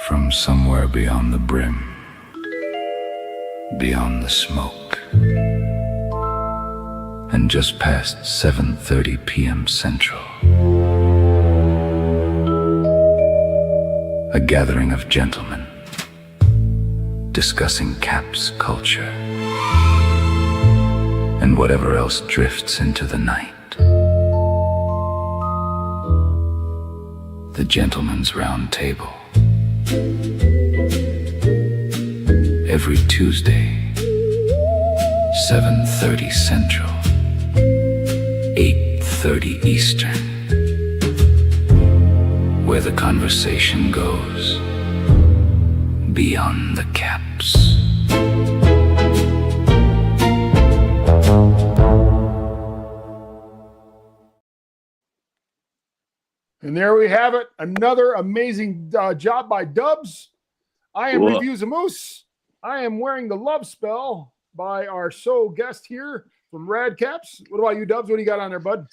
from somewhere beyond the brim, beyond the smoke, and just past 7:30 p.m. Central. A gathering of gentlemen discussing Cap's culture and whatever else drifts into the night. The Gentleman's Roundtable. Every Tuesday, 7:30 Central, 8:30 Eastern, where the conversation goes beyond the caps. And there we have it. Another amazing job by Dubs. I am Reviews a Moose. I am wearing the love spell by our show guest here from Rad Caps. What about you, Dubs? What do you got on there, bud?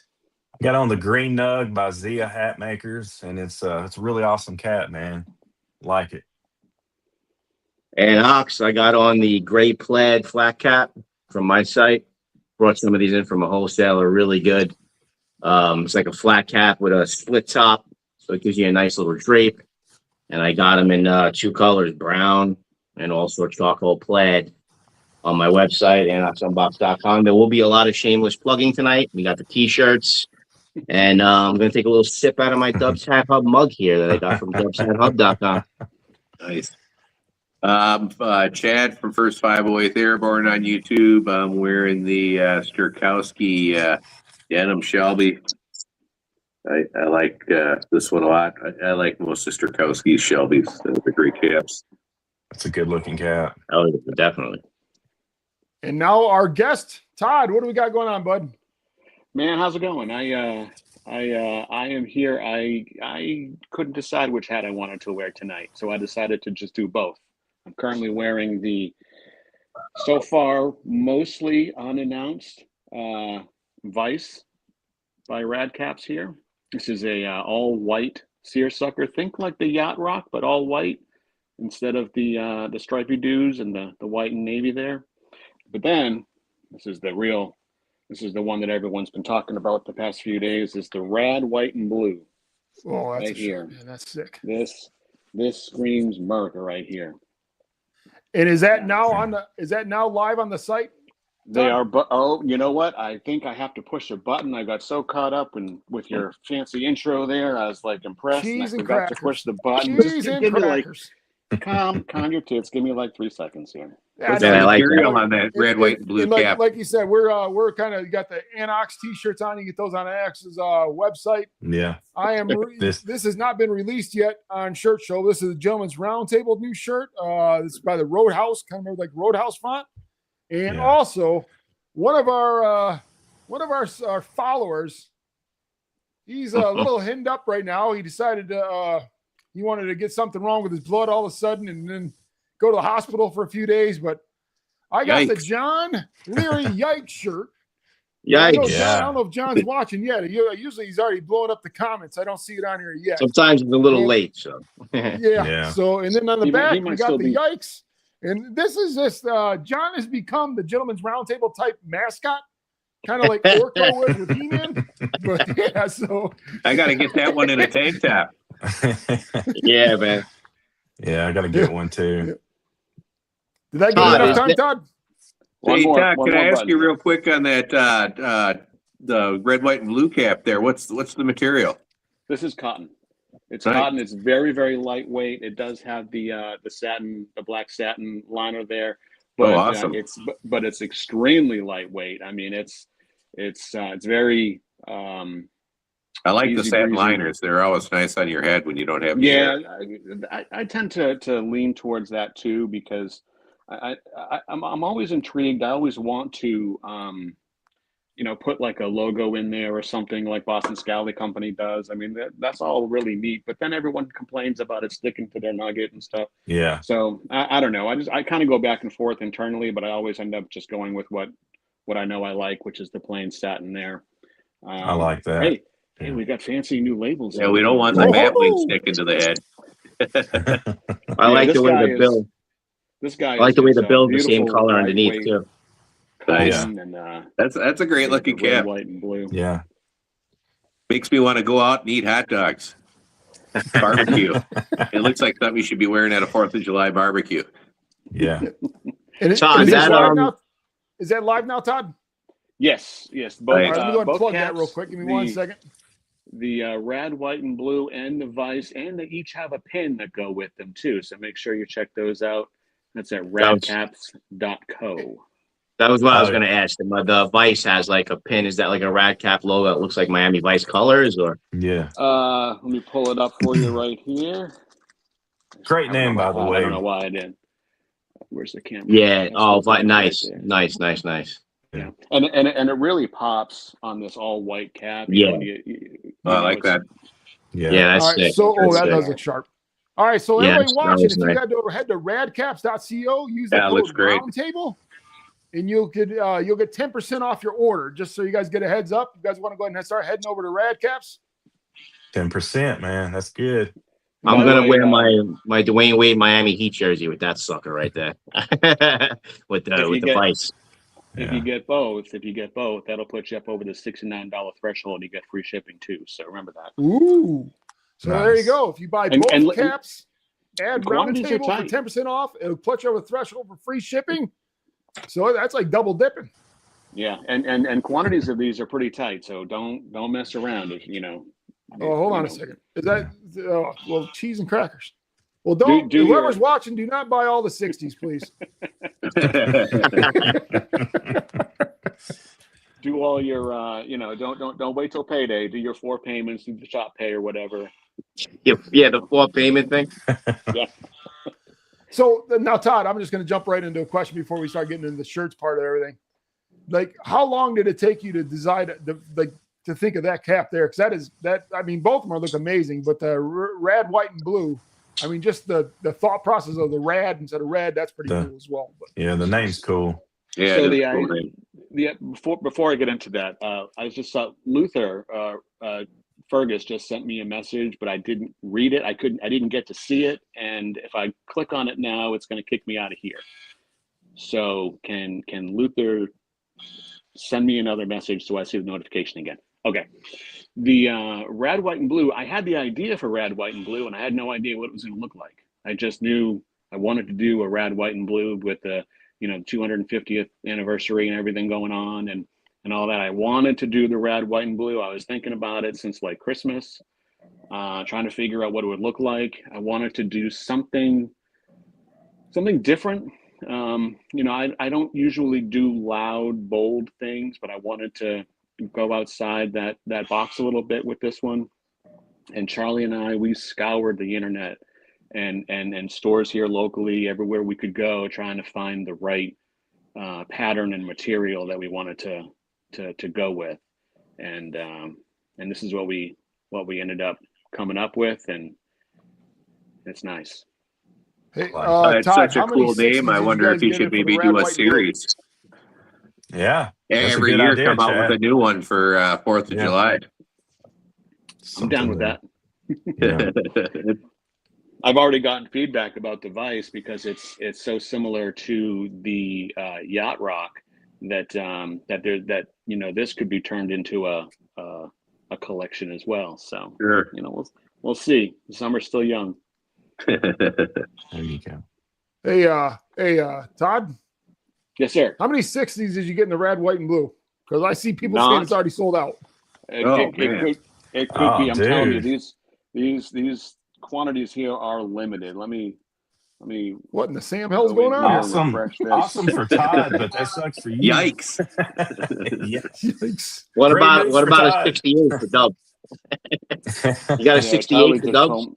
Got on the Green Nug by Zia Hat Makers, and it's a really awesome cat, man. Like it. And Ox, I got on the gray plaid flat cap from my site. Brought some of these in from a wholesaler, really good. It's like a flat cap with a split top, so it gives you a nice little drape. And I got them in two colors, brown and also charcoal plaid, on my website, anoxunbox.com. There will be a lot of shameless plugging tonight. We got the t-shirts, and I'm going to take a little sip out of my Dubs Hat Hub mug here that I got from dubshathub.com. Nice. Chad from First 508 Airborne on YouTube. I'm wearing the Sturkowski denim Shelby. I like this one a lot. I like most of Sturkowski's Shelbys. They're great caps. It's a good looking cat. Oh, definitely. And now our guest, Todd. What do we got going on, bud? Man, how's it going? I am here. I couldn't decide which hat I wanted to wear tonight, so I decided to just do both. I'm currently wearing the, so far, mostly unannounced Vice by Rad Caps here. This is a all white seersucker. Think like the Yacht Rock, but all white instead of the stripy dues and the white and navy there. But then this is the one that everyone's been talking about the past few days, is the Rad White and Blue. Oh, that's right here. Yeah, that's sick. This screams murder right here. And is that now live on the site? They are, but you know what? I think I have to push a button. I got so caught up with your fancy intro there. I was like impressed. Cheese and I and forgot crackers. to push the button. Cheese and crackers. Calm your tits. Give me like 3 seconds here. What's the material on that red, white, and blue cap? Like you said, we're kind of got the Anox t-shirts on. You get those on Anox's website. Yeah. I am. This has not been released yet on ShirtShow. This is a Gentleman's Roundtable new shirt. This is by the Roadhouse, kind of like Roadhouse font, and also one of our followers. He's a little hemmed up right now. He decided he wanted to get something wrong with his blood all of a sudden, and then go to the hospital for a few days. But I got the John Leary Yikes shirt. Yikes. I don't know if John's watching yet. Usually he's already blowing up the comments. I don't see it on here yet. Sometimes it's a little late. So yeah. So, and then on the back, we got the Yikes. And this is just, John has become the Gentleman's Roundtable type mascot, kind of like Orko is with He-Man. But yeah, so. I got to get that one in a tank top. Yeah, man. Yeah, I got to get one too. Did I get enough time, Todd? Hey, Todd, can I ask you real quick on that the red, white, and blue cap there? What's the material? This is cotton. It's cotton. It's very, very lightweight. It does have the satin, the black satin liner there. But awesome! But it's extremely lightweight. I mean, it's very. I like the satin liners. They're always nice on your head when you don't have. Yeah, I tend to lean towards that too, because I'm always intrigued. I always want to put like a logo in there or something like Boston Scally Company does. I mean, that's all really neat. But then everyone complains about it sticking to their nugget and stuff. Yeah. So I don't know. I kind of go back and forth internally, but I always end up just going with what I know I like, which is the plain satin there. I like that. Hey, we got fancy new labels. Yeah, we don't want the bat wing sticking to the head. I like this the way guy the is- bill. This guy I like the way is the a bill, the same beautiful color underneath lightweight too. Nice. cotton and That's a great looking red, cap. white, and blue. Yeah. Makes me want to go out and eat hot dogs. Barbecue. It looks like something you should be wearing at a 4th of July barbecue. Yeah. And Todd, is that, live now? Is that live now, Todd? Yes. Both, All right, let me go ahead and both plug that caps, real quick. Give me 1 second. The red, white, and blue, and the Vice, and they each have a pin that go with them too. So make sure you check those out. That's at radcaps.co. That was what I was Oh, going to ask. The Vice has like a pin. Is that like a Rad Cap logo? It looks like Miami Vice colors, or Yeah. Let me pull it up for you right here. Great name, by the I way. don't know why I didn't. Where's the camera? yeah. That's Oh, the thing nice, right there. nice. Yeah, and it really pops on this all white cap. Yeah. I like that. Yeah. Yeah, that's All right, sick. so That's that sick. does look sharp. All right, so Yeah, everybody that watching, was if you nice. head to radcaps.co, use Yeah, the it looks code great. Roundtable, and you'll get 10% off your order. Just so you guys get a heads up, you guys want to go ahead and start heading over to Radcaps. 10%, man. That's good. I'm By the gonna way, wear my Dwayne Wade Miami Heat jersey with that sucker right there, with the Vice. If you get both, that'll put you up over the $69 threshold. You get free shipping too. So remember that. Ooh, so there you Nice. go. If you buy And- both and- caps, add quantities are Roundtable for tight. 10% off. It'll put you over the threshold for free shipping. So that's like double dipping. Yeah, and quantities of these are pretty tight. So don't mess around. Oh, hold on a second. Is that well, cheese and crackers? Well, don't. Do Whoever's your- watching, do not buy all the 60s, please. Do all your don't wait till payday. Do your 4 payments, do the shop pay or whatever. Yeah, the 4 payment thing. So now, Todd, I'm just going to jump right into a question before we start getting into the shirts part of everything. Like, how long did it take you to decide to think of that cap there? Because I mean, both of them look amazing, but the rad, white, and blue. I mean, just the thought process of the rad instead of red, that's pretty cool as well. But Yeah, the name's cool. Yeah, So that's cool, man. before I get into that, I just saw Luther Fergus just sent me a message, but I didn't read it. I didn't get to see it, and if I click on it now, it's going to kick me out of here. So can Luther send me another message so I see the notification again? Okay. The rad, white, and blue. I had the idea for rad, white, and blue, and I had no idea what it was going to look like. I just knew I wanted to do a rad, white, and blue with the 250th anniversary and everything going on and all that. I wanted to do the rad, white, and blue. I was thinking about it since like Christmas, trying to figure out what it would look like. I wanted to do something different. I don't usually do loud, bold things, but I wanted to go outside that box a little bit with this one. And Charlie and I, we scoured the internet and stores here locally, everywhere we could go, trying to find the right pattern and material that we wanted to go with. And this is what we ended up coming up with, and it's nice. hey, It's Todd, such a how many cool 60s name. I did wonder guys if you get should in for the maybe rad, do a white, and blue? series. Yeah. that's a Every good year idea, come out Chad. with a new one for 4th of Yeah. July. I'm down with that. Yeah. I've already gotten feedback about the Vice because it's so similar to the Yacht Rock that this could be turned into a collection as well. So Sure. we'll see. The summer's still young. There you go. Hey, Todd, Yes, sir. how many 60s did you get in the red, white, and blue? Because I see people saying None. it's already sold out. It man. could Oh, be. I'm telling you, dude. these quantities here are limited. Let me. What in the Sam hell's going on here? Awesome. Refresh this. Awesome for Todd, but that sucks for you. Yikes. Yes. Yikes. What Great about news what for about Todd. a 68 for Dub? You got a 68 for Dubs?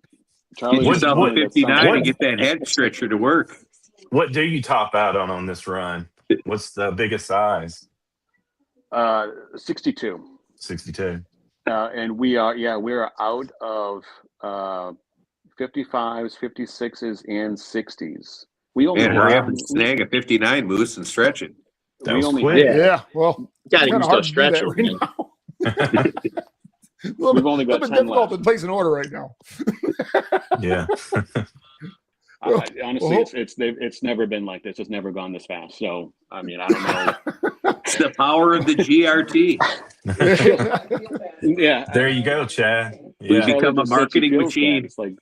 Get yourself what- a 59 what- and get that head stretcher to work. What do you top out on this run? What's the biggest size? 62. 62. And we're out of 55s, 56s, and 60s. We only Man, hurry up have, and snag a 59 moose and stretch it. That we was only quick. have- Yeah, well, Got to it's kinda use hard those to do that stretchers. right now. A little We've bit, only got little bit 10 difficult left. to place an order right now. Yeah. I honestly, Well, it's never been like this. It's never gone this fast. So I mean, I don't know. It's the power of the GRT. Yeah, There you go, Chad. We Yeah. become a just said she marketing feels bad. machine. It's like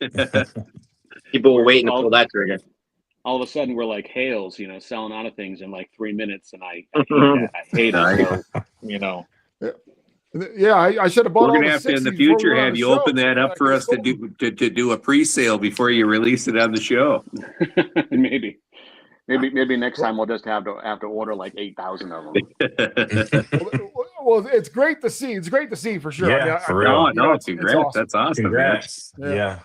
People were We're waiting to all- pull that trigger. all of a sudden we're like Hales, selling out of things in like 3 minutes, and I hate that. I hate it. So Yeah, I should have bought We're all gonna the have to in 60 the before we future went on have the you show, open so that I up for could've us to sold them. do a pre-sale before you release it on the show. maybe next time we'll just have to order like 8,000 of them. Well, it's great to see. It's great to see for sure. Yeah, for real. No, you know, no, it's congrats. awesome. That's awesome, Congrats. Yeah. Yeah.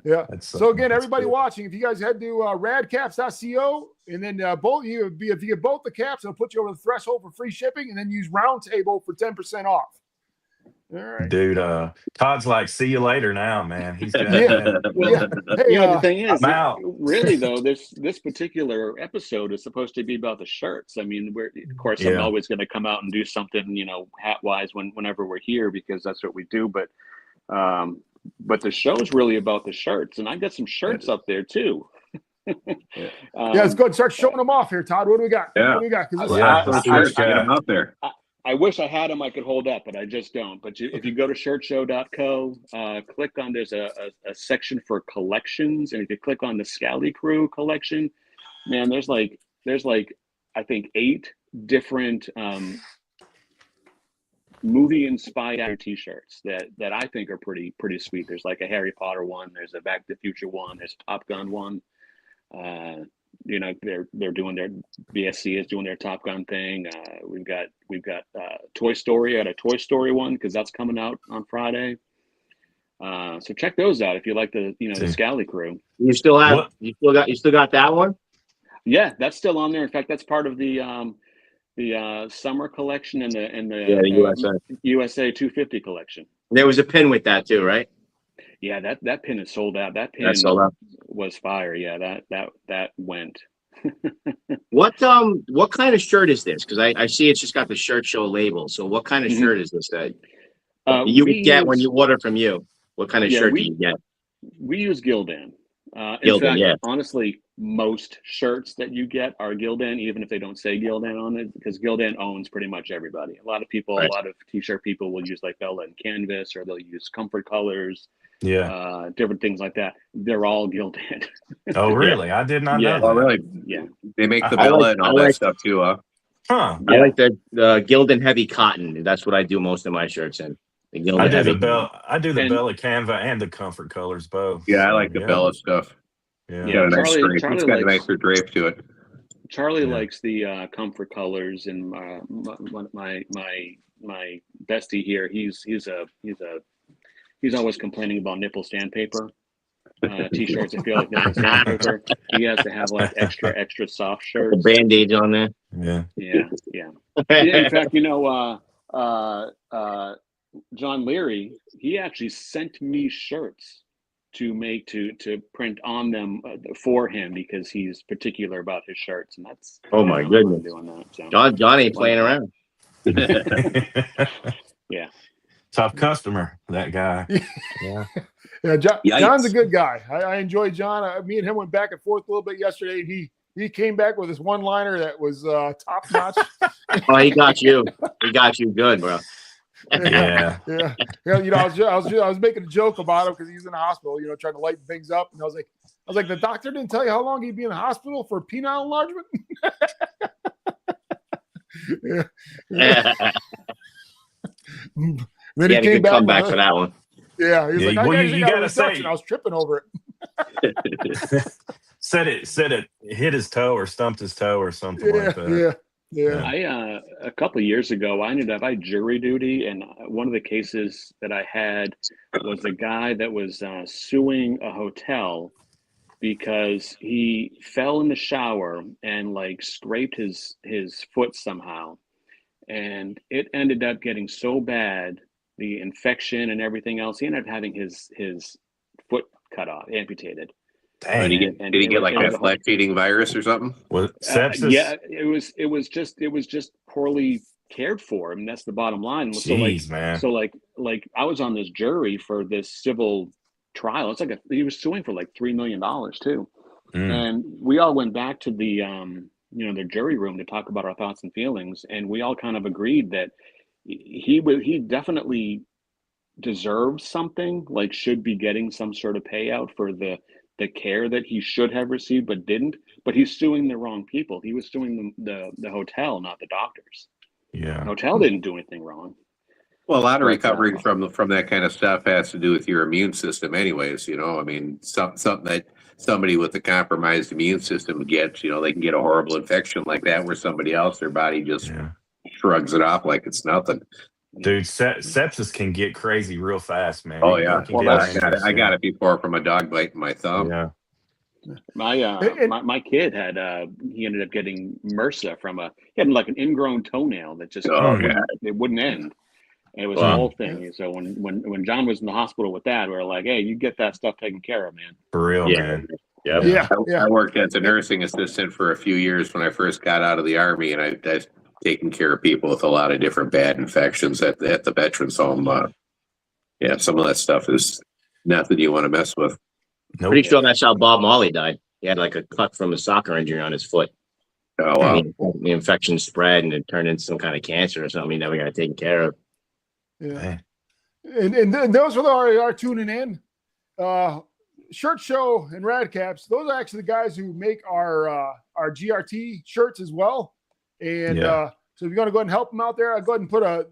Yeah. That's, So again, that's everybody good. watching, if you guys head to radcaps.co, and then if you get both the caps, it'll put you over the threshold for free shipping, and then use Roundtable for 10% off. All right. Dude, Todd's like, see you later now, man. He's got Yeah. Well, Hey, the thing is, I'm out. really though, this particular episode is supposed to be about the shirts. I mean, of course I'm Yeah. always going to come out and do something, hat wise whenever we're here, because that's what we do. But the show's really about the shirts, and I got some shirts up there too. yeah, it's good. Start showing them off here, Todd. What do we got? Yeah. What do we got? 'Cause this is Yeah. awesome. Let's see what you Get them got. out there. I wish I had them I could hold up, but I just don't. But if you go to ShirtShow.co, click on, there's a section for collections, and if you click on the Scally Crew collection, man, there's like I think 8 different movie inspired T-shirts that I think are pretty sweet. There's like a Harry Potter one, there's a Back to the Future one, there's a Top Gun one. They're doing their BSC is doing their Top Gun thing. We've got Toy Story. I got a Toy Story one because that's coming out on Friday. So check those out if you like the Scally Crew. You still have What? you still got that one? Yeah, that's still on there. In fact, that's part of the summer collection and the USA. USA 250 collection. There was a pin with that too, right? Yeah, that pin is sold out. That pin That's sold out. was fire. Yeah, that went. What kind of shirt is this? Because I see it's just got the Shirt Show label. So what kind of Mhm. shirt is this that we you would get when use- you order from you? What kind of shirt do you get? We use Gildan. In Gildan, fact, yeah. honestly, most shirts that you get are Gildan, even if they don't say Gildan on it, because Gildan owns pretty much everybody. A lot of people, Right. a lot of T-shirt people will use like Bella and Canvas, or they'll use Comfort Colors, Yeah. different things like that. They're all Gildan. Oh, really? I did not Yeah. know Oh, that. really? Yeah. They make the I Bella like- and all I that like- stuff too, huh? Huh. I like the Gildan heavy cotton. That's what I do most of my shirts in. The Gildan I do heavy. the And- Bella Canva and the Comfort Colors both. Yeah, I So, like the Bella stuff. Yeah. Yeah. Got a nice Charlie- drape. Charlie It's got a likes- nicer drape to it. Charlie Yeah. likes the Comfort Colors, and my bestie here, he's always complaining about nipple sandpaper. T-shirts that feel like nipple sandpaper. He has to have like extra soft The shirts. Band-Aids on there. Yeah. Yeah. In fact, John Leary, he actually sent me shirts to print on them for him, because he's particular about his shirts, and that's Oh, my I'm goodness. doing that. So. John ain't playing around. Yeah. Tough customer, that guy. Yeah. Yeah, Yikes. John's a good guy. I enjoy John. Me and him went back and forth a little bit yesterday. He came back with his one-liner that was top notch. Oh, he got you. He got you good, bro. Yeah. Yeah. I was making a joke about him because he's in the hospital, trying to lighten things up. And I was like, the doctor didn't tell you how long he'd be in the hospital for penile enlargement? Yeah. Then He had a good comeback for that one. Yeah, he was Yeah, like, well, I you got a gotta reduction. say- I was tripping over it. said it hit his toe or stumped his toe or something like that. Yeah. A couple of years ago, I had jury duty, and one of the cases that I had was a guy that was suing a hotel because he fell in the shower and like scraped his foot somehow, and it ended up getting so bad, the infection and everything else, he ended up having his foot cut off, amputated. Dang. Did he get like that flat feeding virus or something? What, sepsis? Yeah, it was just poorly cared for. I mean, that's the bottom line. Jeez, man. So like I was on this jury for this civil trial. It's like he was suing for like $3 million too. And we all went back to the the jury room to talk about our thoughts and feelings, and we all kind of agreed that he definitely deserves something, like should be getting some sort of payout for the care that he should have received but didn't. But he's suing the wrong people. He was suing the hotel, not the doctors. Yeah. The hotel didn't do anything wrong. Well, a lot of recovery from that kind of stuff has to do with your immune system, anyways. I mean, something that somebody with a compromised immune system gets. They can get a horrible infection like that, where somebody else, their body just shrugs it off like it's nothing. Dude, sepsis can get crazy real fast, man. Oh yeah, Well, I got it before from a dog biting my thumb. Yeah. My kid had he ended up getting MRSA from he had like an ingrown toenail that just it wouldn't end. And it was a whole thing. So when John was in the hospital with that, we were like, hey, you get that stuff taken care of, man. For real, man. Yeah. I worked as a nursing assistant for a few years when I first got out of the Army, and I've taken care of people with a lot of different bad infections at the veterans home. Some of that stuff is nothing you want to mess with. Nope. Pretty sure that's how Bob Marley died. He had like a cut from a soccer injury on his foot. Oh wow! The infection spread and it turned into some kind of cancer or something. He never got taken care of. Yeah. And those are tuning in. Shirt Show and Radcaps, those are actually the guys who make our GRT shirts as well. And so if you're going to go ahead and help them out there, I'll go ahead and put I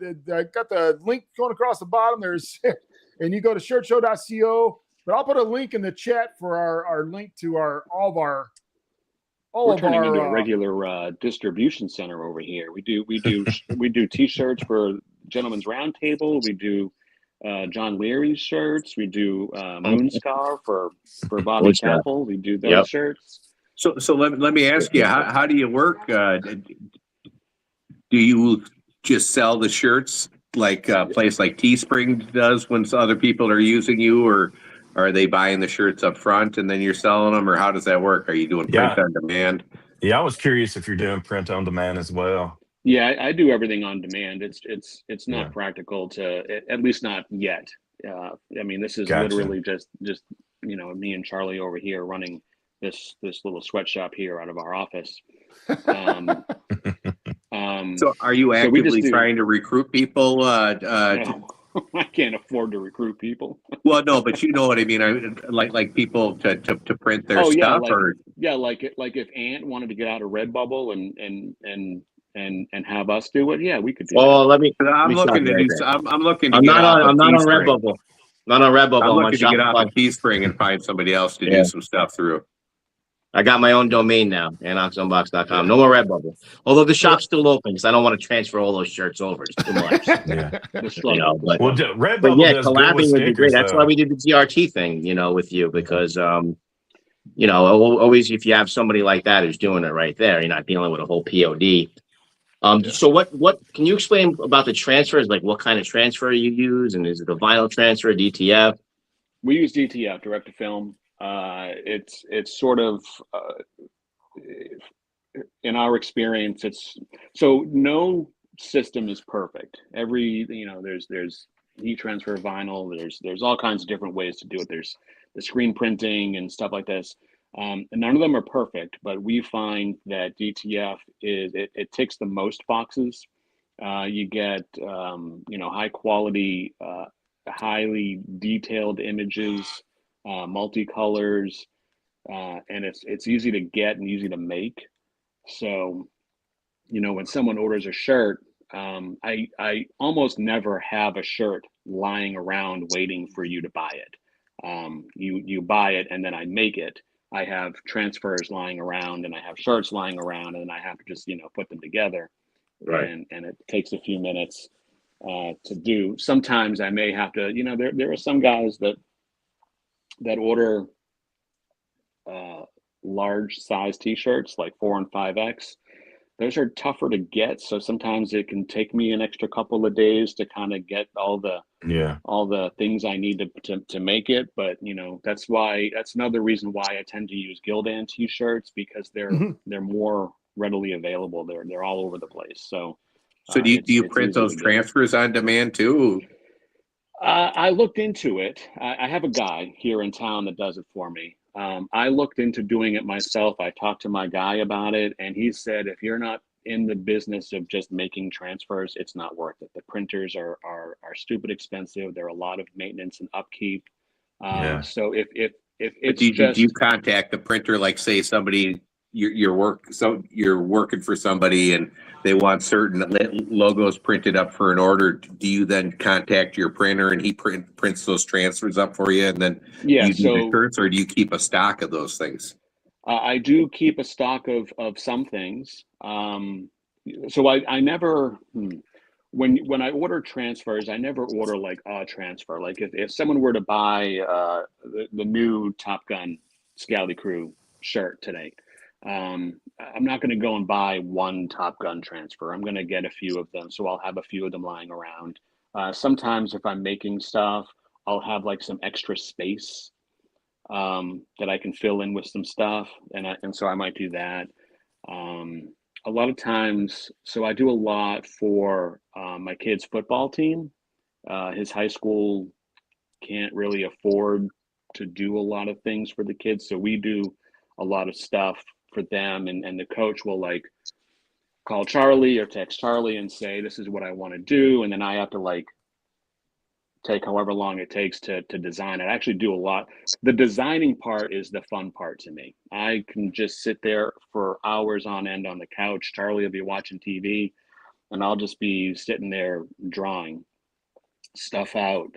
got the link going across the bottom. And you go to shirtshow.co, but I'll put a link in the chat for our link to we're turning into a regular distribution center over here. We do t-shirts for Gentlemen's Roundtable. We do John Leary's shirts. We do Moonscar for Bobby Capel. We do those shirts. So let me ask you, how do you work? Do you just sell the shirts like a place like Teespring does when other people are using you, or are they buying the shirts up front and then you're selling them, or how does that work? Are you doing print on demand? Yeah, I was curious if you're doing print on demand as well. Yeah, I do everything on demand. It's not practical at least not yet. I mean, this is literally just me and Charlie over here running this little sweatshop here out of our office. So are you actively trying to recruit people? No, I can't afford to recruit people. Well, no, but you know what I mean. Like people to print their stuff, like if Ant wanted to get out of Redbubble and have us do it, we could do. Oh, I'm looking to do. I'm looking. I'm not on Redbubble. Not on Redbubble. I'm looking to get off of Teespring and find somebody else to do some stuff through. I got my own domain now, anoxunbox.com. No more Redbubble. Although the shop's still open because I don't want to transfer all those shirts over. It's too much. Redbubble collabing would be great. That's why we did the GRT thing, with you, because always if you have somebody like that who's doing it right there, you're not dealing with a whole POD. So what can you explain about the transfers? Like what kind of transfer you use, and is it a vinyl transfer, DTF? We use DTF, direct to film. It's sort of in our experience, no system is perfect. There's heat transfer vinyl. There's all kinds of different ways to do it. There's the screen printing and stuff like this. And none of them are perfect, but we find that DTF it ticks the most boxes. You get high quality, highly detailed images, multicolors, and it's easy to get and easy to make. So, when someone orders a shirt, I almost never have a shirt lying around waiting for you to buy it. You buy it and then I make it. I have transfers lying around and I have shirts lying around and I have to just, put them together. Right. And it takes a few minutes to do. Sometimes I may have to, there are some guys that order large size t-shirts like 4 and 5X. Those are tougher to get, so sometimes it can take me an extra couple of days to kind of get all the things I need to make it. But that's another reason why I tend to use Gildan t-shirts, because they're more readily available. They're all over the place. So do you print those transfers on demand too? I looked into it. I have a guy here in town that does it for me. I looked into doing it myself. I talked to my guy about it, and he said, if you're not in the business of just making transfers, it's not worth it. The printers are stupid expensive. There are a lot of maintenance and upkeep. So if it's Do just you contact the printer, like say somebody you're working for somebody and they want certain logos printed up for an order, do you then contact your printer and he prints those transfers up for you, and then you do the shirts, or do you keep a stock of those things? I do keep a stock of some things. So I never when I order transfers, I never order like a transfer. Like if someone were to buy the new Top Gun Scally Crew shirt today, I'm not going to go and buy one Top Gun transfer. I'm going to get a few of them, so I'll have a few of them lying around. Sometimes if I'm making stuff, I'll have like some extra space that I can fill in with some stuff, and so I might do that. A lot of times, so I do a lot for my kid's football team. His high school can't really afford to do a lot of things for the kids, so we do a lot of stuff for them, and the coach will like call Charlie or text Charlie and say, this is what I want to do, and then I have to like take however long it takes to design it. I actually do a lot. The designing part is the fun part to me. I can just sit there for hours on end on the couch. Charlie will be watching TV and I'll just be sitting there drawing stuff out.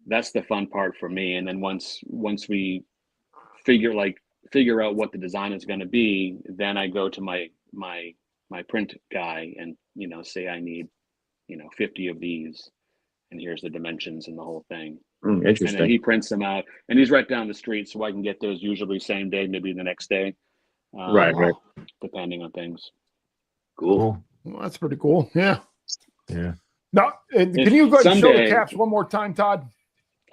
That's the fun part for me. And then once we figure out what the design is going to be, then I go to my print guy and, say I need, 50 of these. And here's the dimensions and the whole thing. Interesting. And then he prints them out, and he's right down the street, so I can get those usually same day, maybe the next day. Right. Depending on things. Cool. Well, that's pretty cool. Yeah. Now, can you go ahead and show the caps one more time, Todd?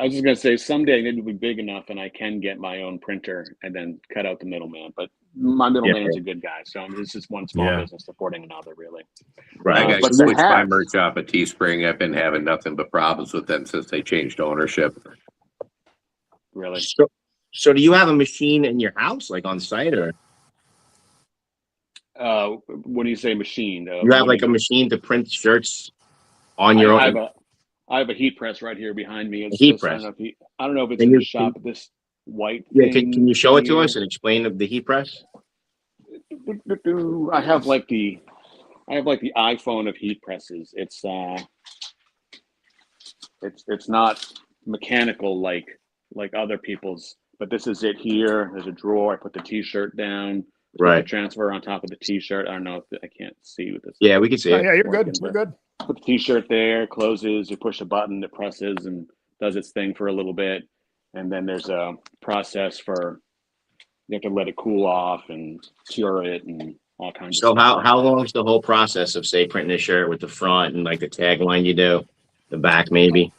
I was just going to say, someday it will be big enough and I can get my own printer and then cut out the middleman. But my middleman's a good guy. So it's just one small business supporting another, really. Right. I got switched my merch off at Teespring. I've been having nothing but problems with them since they changed ownership. Really? So do you have a machine in your house, like on site, or? When you say machine? You have like a machine to print shirts on your own? I have a heat press right here behind me. It's heat press. I don't know if it's in the shop. This white. Yeah, can you show it to us and explain the heat press? I have like the iPhone of heat presses. It's not mechanical like other people's, but this is it here. There's a drawer. I put the T-shirt down. Right. The transfer on top of the T-shirt. I don't know if I can't see with this. Yeah, we can see it. Yeah, you're good. We're good. Put the T-shirt there, closes, you push a button, it presses and does its thing for a little bit. And then there's a process for, you have to let it cool off and cure it and all kinds of stuff. So how long is the whole process of, say, printing a shirt with the front and like the tagline you do, the back maybe?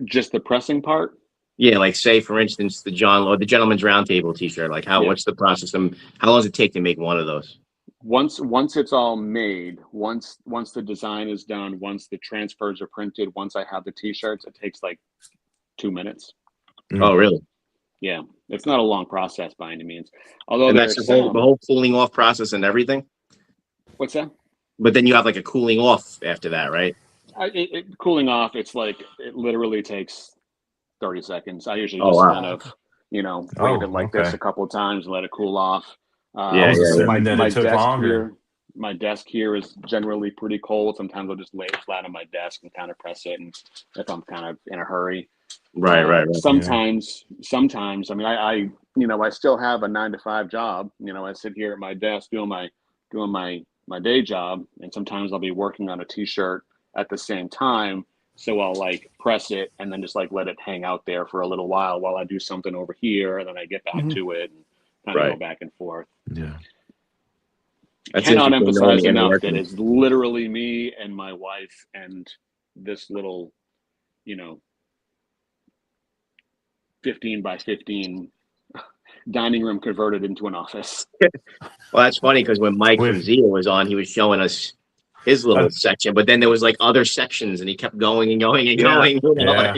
Just the pressing part? Yeah, like say for instance the Gentleman's Roundtable T-shirt. Like what's the process? How long does it take to make one of those? Once it's all made, once the design is done, once the transfers are printed, once I have the T-shirts, it takes like 2 minutes. Oh, really? Yeah, it's not a long process by any means. Although and that's the whole cooling off process and everything. What's that? But then you have like a cooling off after that, right? Cooling off, it's like it literally takes 30 seconds. I usually just kind of, wave it like this a couple of times and let it cool off. My desk here is generally pretty cold. Sometimes I'll just lay it flat on my desk and kind of press it, and if I'm kind of in a hurry. Right. Sometimes, I mean, I still have a 9-to-5 job. I sit here at my desk doing my day job, and sometimes I'll be working on a T-shirt at the same time. So I'll like press it and then just like let it hang out there for a little while I do something over here, and then I get back to it and kind of go back and forth. Yeah. I cannot emphasize enough that it's literally me and my wife and this little, 15 by 15 dining room converted into an office. Well, that's funny because when Mike from Zia was on, he was showing us his little section, but then there was like other sections, and he kept going and going and going. You know? Yeah.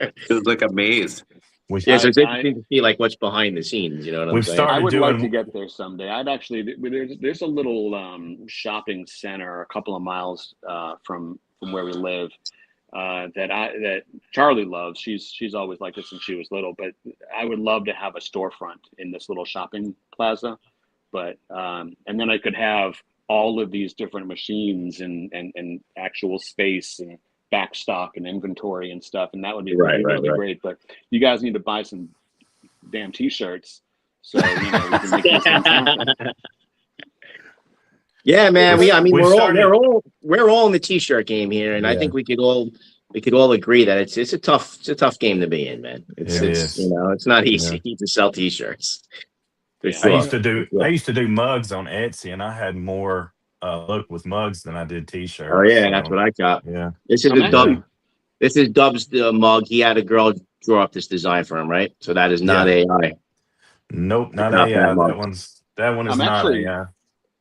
It was like a maze. Yeah, so it's interesting to see like what's behind the scenes. You know what I'm We've saying? started I would like to doing. get there someday. I'd actually there's a little shopping center a couple of miles from where we live that Charlie loves. She's always liked it since she was little. But I would love to have a storefront in this little shopping plaza. But and then I could have all of these different machines and actual space and back stock and inventory and stuff, and that would be really great. But you guys need to buy some damn t-shirts so we can make these things happen. Yeah, man. We're all in the t-shirt game here, and I Yeah. think we could all agree that it's a tough game to be in, man. It's it's not easy to sell t-shirts. For sure. I used to do mugs on Etsy, and I had more luck with mugs than I did t-shirts. Oh yeah, so, that's what I got. Yeah. This is Dub's mug. He had a girl draw up this design for him, right? So that is not AI. Nope, not Not AI. that mug. That one is not AI.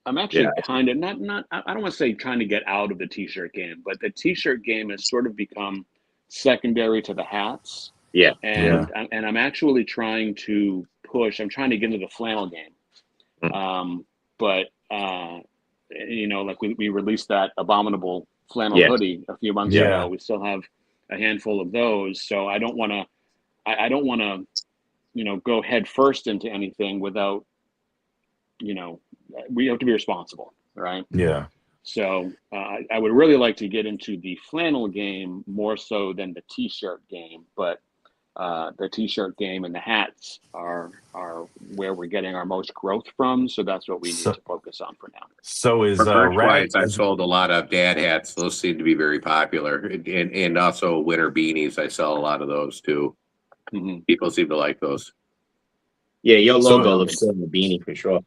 I'm actually kind of not. I don't want to say trying to get out of the t-shirt game, but the t-shirt game has sort of become secondary to the hats. Yeah. And I'm actually trying to push. I'm trying to get into the flannel game. But like we released that abominable flannel hoodie a few months ago. We still have a handful of those, so I don't want to go head first into anything without we have to be responsible, right? Yeah. So I would really like to get into the flannel game more so than the t-shirt game, but the t-shirt game and the hats are where we're getting our most growth from. So that's what we need to focus on for now. So is merch-wise, I've sold a lot of dad hats. Those seem to be very popular, and also winter beanies. I sell a lot of those too. Mm-hmm. People seem to like those. Yeah, your logo looks good in the beanie for sure.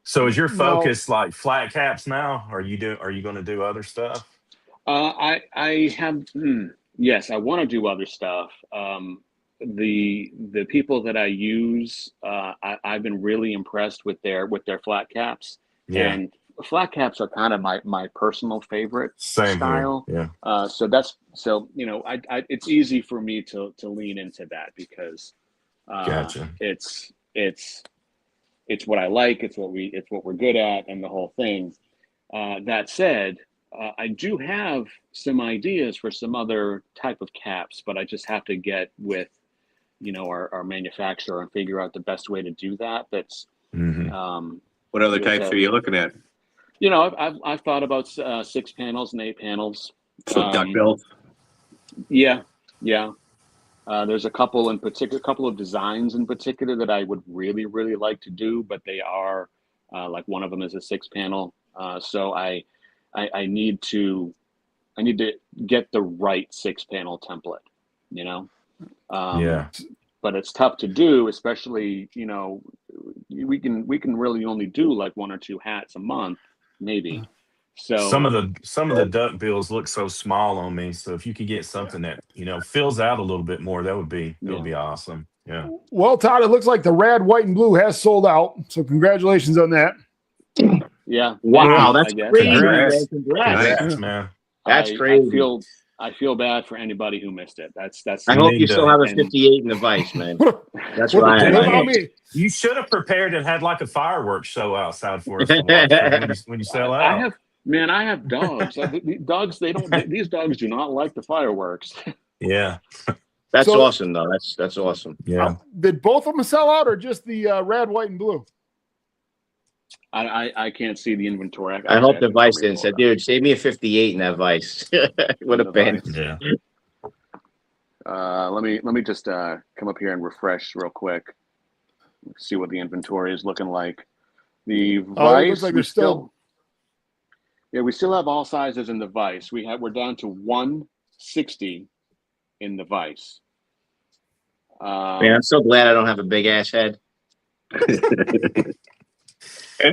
So is your focus like flat caps now? Are you going to do other stuff? I have yes, I want to do other stuff. The people that I use, I've been really impressed with their flat caps. Yeah. And flat caps are kind of my personal favorite style. Here. Yeah. So it's easy for me to lean into that because Gotcha. It's what I like. It's what we're good at, and the whole thing. That said, I do have some ideas for some other type of caps, but I just have to get with, our manufacturer and figure out the best way to do that. That's what other types are you looking at? I've thought about 6 panels and 8 panels. So duck-billed? Yeah. There's a couple of designs in particular that I would really, really like to do, but they are like one of them is a 6 panel. So I need to get the right 6 panel template, but it's tough to do, especially, we can really only do like 1 or 2 hats a month, maybe. So some of the duck bills look so small on me. So if you could get something that fills out a little bit more, that would be awesome. Yeah. Well, Todd, it looks like the rad, white, and blue has sold out. So congratulations on that. Yeah. Wow, that's crazy. Congrats. Congrats. Man. That's crazy. I feel bad for anybody who missed it. That's. I hope you still have a 58 in the vice, man. That's what I have. You should have prepared and had like a fireworks show outside for us to watch when you sell out. I have dogs. These dogs do not like the fireworks. Yeah. That's awesome, though. That's awesome. Yeah. Did both of them sell out, or just the rad, white, and blue? I can't see the inventory. I hope the vice didn't say, dude, save me a 58 in that vice. Would have been. Yeah. Let me just come up here and refresh real quick. See what the inventory is looking like. The vice, looks like we still have all sizes in the vice. We're down to 160 in the vice. Man, I'm so glad I don't have a big ass head.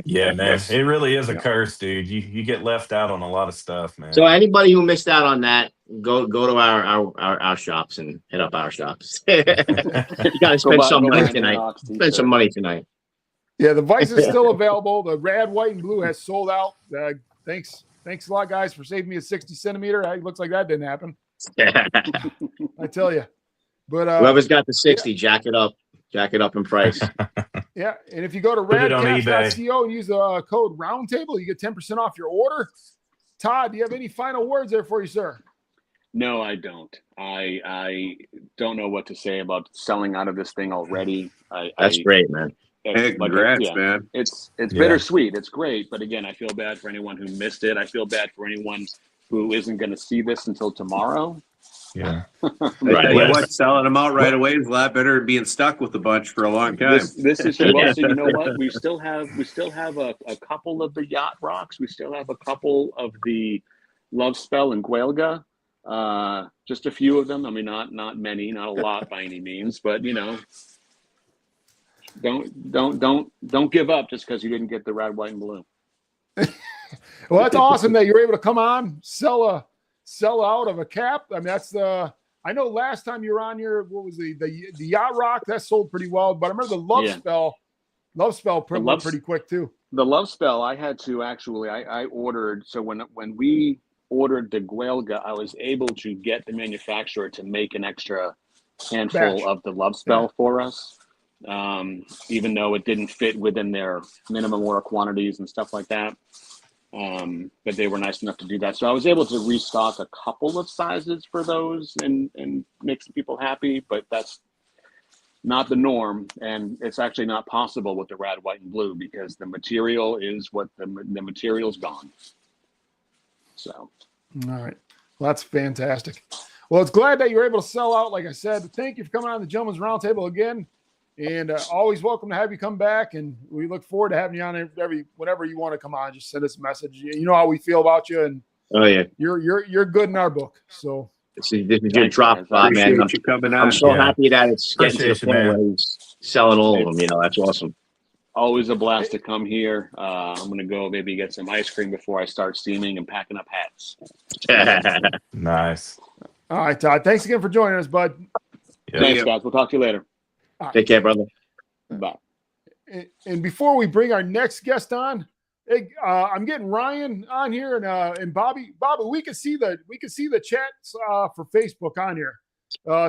Yeah, man. It really is a curse, dude. You get left out on a lot of stuff, man. So anybody who missed out on that, go to our shops and hit up our shops. You gotta spend some money tonight. Spend some money tonight. Yeah, the vice is still available. The rad, white, and blue has sold out. Thanks Thanks a lot, guys, for saving me a 60 centimeter. It looks like that didn't happen. I tell you. But whoever's got the 60, jack it up in price. Yeah, and if you go to Put it on radcast.co and use the code Roundtable, you get 10% off your order. Todd, do you have any final words there for you, sir? No, I don't. I don't know what to say about selling out of this thing already. That's great, man. Hey, congrats, man. It's bittersweet. It's great, but again, I feel bad for anyone who missed it. I feel bad for anyone who isn't going to see this until tomorrow. Yeah. Right. What, selling them out right away is a lot better than being stuck with a bunch for a long time. This is well, so you know what? We still have a couple of the yacht rocks. We still have a couple of the Love Spell and Guelga. Just a few of them. I mean, not many, not a lot by any means, but you know, don't give up just because you didn't get the red, white, and blue. Well, that's awesome that you're able to come on, sell out of a cap. I mean, that's the. I know last time you were on here, what was the yacht rock that sold pretty well, but I remember the Love Spell went pretty quick too. The Love Spell, I had to actually. I ordered. So when we ordered the Guelga, I was able to get the manufacturer to make an extra handful of the Love Spell for us, even though it didn't fit within their minimum order quantities and stuff like that. But they were nice enough to do that. So I was able to restock a couple of sizes for those and make some people happy, but that's not the norm. And it's actually not possible with the red, white, and blue because the material is what the material's gone. So. All right. Well, that's fantastic. Well, it's glad that you're able to sell out. Like I said, thank you for coming on the Gentleman's Roundtable again. And always welcome to have you come back. And we look forward to having you on whenever you want to come on. Just send us a message. You know how we feel about you. And oh yeah, you're good in our book. So this is your drop, man. I'm so happy that it's getting to the point where he's selling all of them. You know, that's awesome. Always a blast to come here. I'm going to go maybe get some ice cream before I start steaming and packing up hats. Nice. All right, Todd. Thanks again for joining us, bud. Thanks, guys. We'll talk to you later. Right. Take care, brother. Bye. And before we bring our next guest on, I'm getting Ryan on here and Bobby. Bobby, we can see the chats for Facebook on here,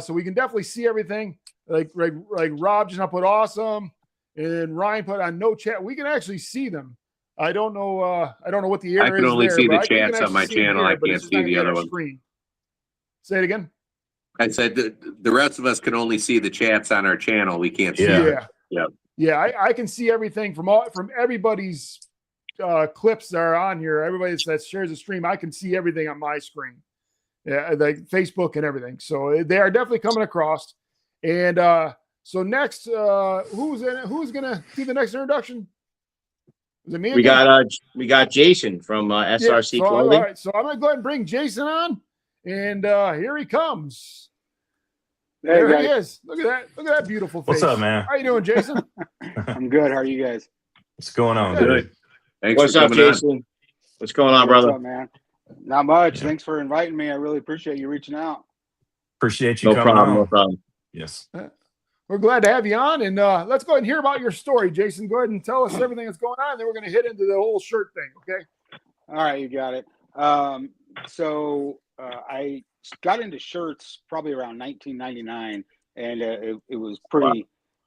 so we can definitely see everything. Like Rob just put awesome. And Ryan put on no chat. We can actually see them. I don't know what the error is. I can only see the chats on my see channel. I can't see the other one. Screen. Say it again. I said the rest of us can only see the chats on our channel. We can't see. Yeah. I can see everything from everybody's clips that are on here. Everybody that shares the stream, I can see everything on my screen. Yeah, like Facebook and everything. So they are definitely coming across. And so next, who's gonna do the next introduction? Is it me? We got Jason from SRC Clothing. All right, so I'm gonna go ahead and bring Jason on, and here he comes. There he is. Look at that beautiful face. What's up, man? How you doing, Jason? I'm good. How are you guys? What's going on, Good. dude? What's up, Jason? What's going on, brother? What's up, man? Not much. Thanks for inviting me. I really appreciate you reaching out. Appreciate you coming on. No problem. Yes. We're glad to have you on, and let's go ahead and hear about your story, Jason. Go ahead and tell us everything that's going on, and then we're going to hit into the whole shirt thing, okay? All right, you got it. So I got into shirts probably around 1999, and it was pretty.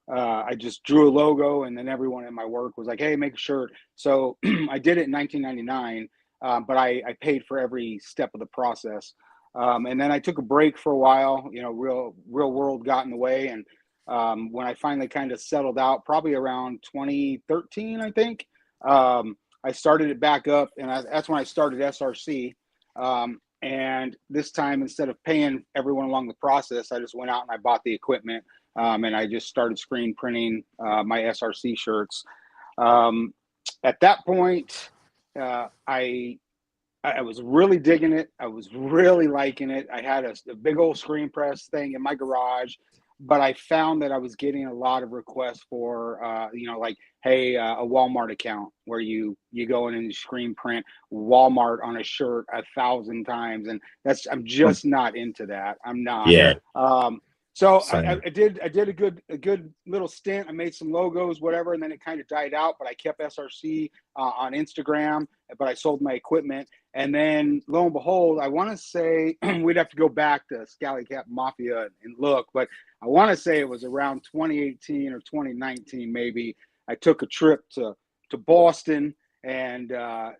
I just drew a logo, and then everyone in my work was like, "Hey, make a shirt." So I did it in 1999, but I paid for every step of the process, and then I took a break for a while. You know, real world got in the way, and when I finally kind of settled out, probably around 2013, I think, I started it back up, and that's when I started SRC. And this time, instead of paying everyone along the process, I just went out and I bought the equipment, and I just started screen printing my SRC shirts. At that point, I was really digging it. I was really liking it. I had a big old screen press thing in my garage. But I found that I was getting a lot of requests for, like, hey, a Walmart account where you go in and screen print Walmart on a shirt 1,000 times. And I'm just not into that. I'm not. Yeah. So Same. I did a good little stint. I made some logos, whatever, and then it kind of died out. But I kept SRC on Instagram, but I sold my equipment. And then lo and behold, I want to say we'd have to go back to Scally Cap Mafia and look, but I want to say it was around 2018 or 2019 maybe. I took a trip to Boston and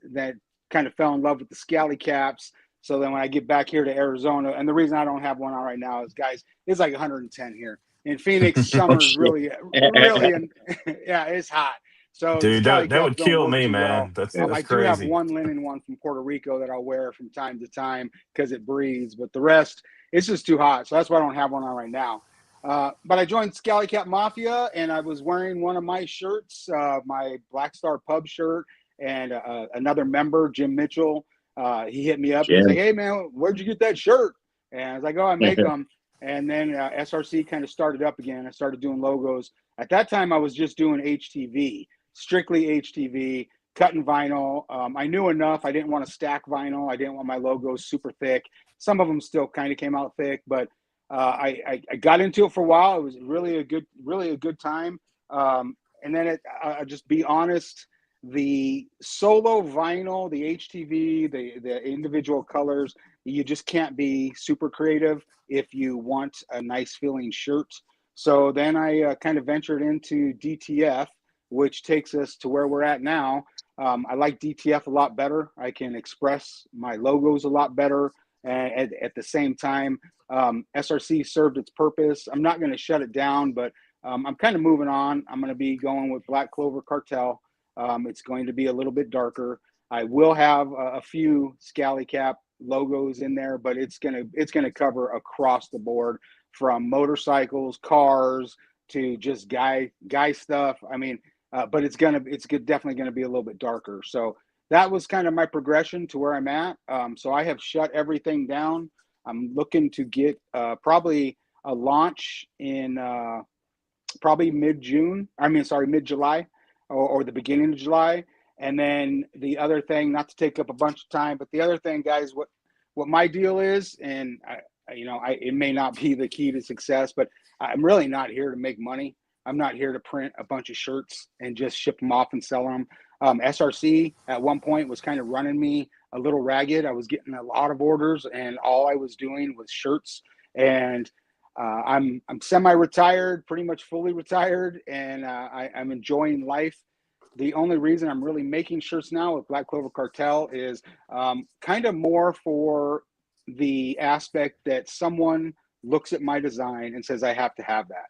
then kind of fell in love with the Scally Caps. So then when I get back here to Arizona, and the reason I don't have one on right now is, guys, it's like 110 here. In Phoenix, summer's really, yeah, it's hot. So the Dude, Scally that Caps would don't kill work me, too well. man. That's I do have crazy. one linen one from Puerto Rico that I'll wear from time to time because it breathes, but the rest, it's just too hot. So that's why I don't have one on right now. But I joined Scally Cap Mafia, and I was wearing one of my shirts, my Black Star Pub shirt, and another member, Jim Mitchell. He hit me up. He's like, "Hey man, where'd you get that shirt?" And I was like, "Oh, I make them." And then SRC kind of started up again. I started doing logos. At that time, I was just doing HTV, strictly HTV, cutting vinyl. I knew enough. I didn't want to stack vinyl. I didn't want my logos super thick. Some of them still kind of came out thick, but I got into it for a while. It was really a good time. And then I'll just be honest. The solo vinyl, the HTV, the individual colors, you just can't be super creative if you want a nice feeling shirt. So then I kind of ventured into DTF, which takes us to where we're at now. I like DTF a lot better. I can express my logos a lot better. And at the same time, SRC served its purpose. I'm not going to shut it down, but I'm kind of moving on. I'm going to be going with Black Clover Cartel. It's going to be a little bit darker. I will have a few Scally Cap logos in there, but it's gonna cover across the board, from motorcycles, cars, to just guy stuff. I mean, but it's definitely gonna be a little bit darker. So that was kind of my progression to where I'm at. So I have shut everything down. I'm looking to get probably a launch in probably mid-July. Or the beginning of July. And then the other thing, not to take up a bunch of time, but the other thing, guys, what my deal is, and it may not be the key to success, but I'm really not here to make money. I'm not here to print a bunch of shirts and just ship them off and sell them. SRC at one point was kind of running me a little ragged. I was getting a lot of orders, and all I was doing was shirts. And I'm semi-retired, pretty much fully retired, and I'm enjoying life. The only reason I'm really making shirts now with Black Clover Cartel is kind of more for the aspect that someone looks at my design and says, I have to have that.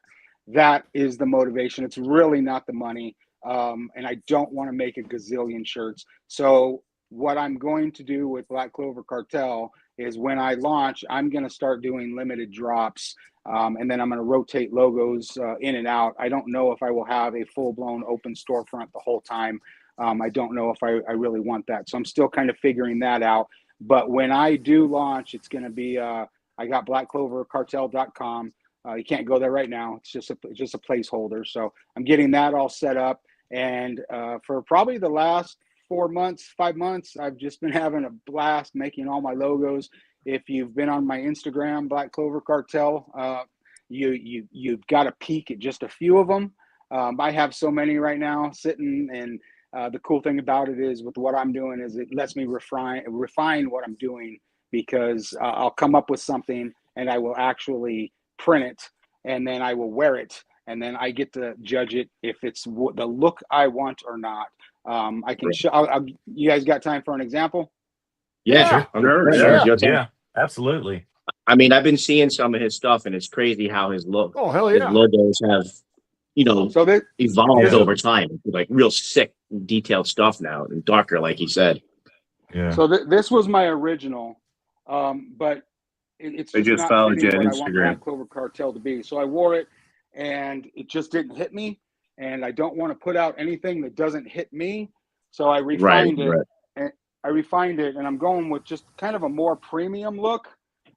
That is the motivation. It's really not the money. And I don't want to make a gazillion shirts. So what I'm going to do with Black Clover Cartel is, when I launch, I'm going to start doing limited drops. And then I'm going to rotate logos in and out. I don't know if I will have a full-blown open storefront the whole time. I don't know if I really want that. So I'm still kind of figuring that out. But when I do launch, it's going to be, I got blackclovercartel.com. You can't go there right now. It's just a placeholder. So I'm getting that all set up. And for probably the last 5 months, I've just been having a blast making all my logos. If you've been on my Instagram, Black Clover Cartel, you've got a peek at just a few of them. I have so many right now sitting, and the cool thing about it is, with what I'm doing, is it lets me refine what I'm doing, because I'll come up with something and I will actually print it, and then I will wear it, and then I get to judge it if it's the look I want or not. I can show. You guys got time for an example? Yeah, Sure. Yeah, absolutely. I mean, I've been seeing some of his stuff, and it's crazy how his hell his yeah, logos have, So evolved over time. Like real sick, detailed stuff now, and darker, like he said. Yeah. So this was my original, but it's I just not followed you fitting on what I want Instagram. Black Clover Cartel to be. So I wore it, and it just didn't hit me. And I don't want to put out anything that doesn't hit me. So I refined it. And I refined it, and I'm going with just kind of a more premium look.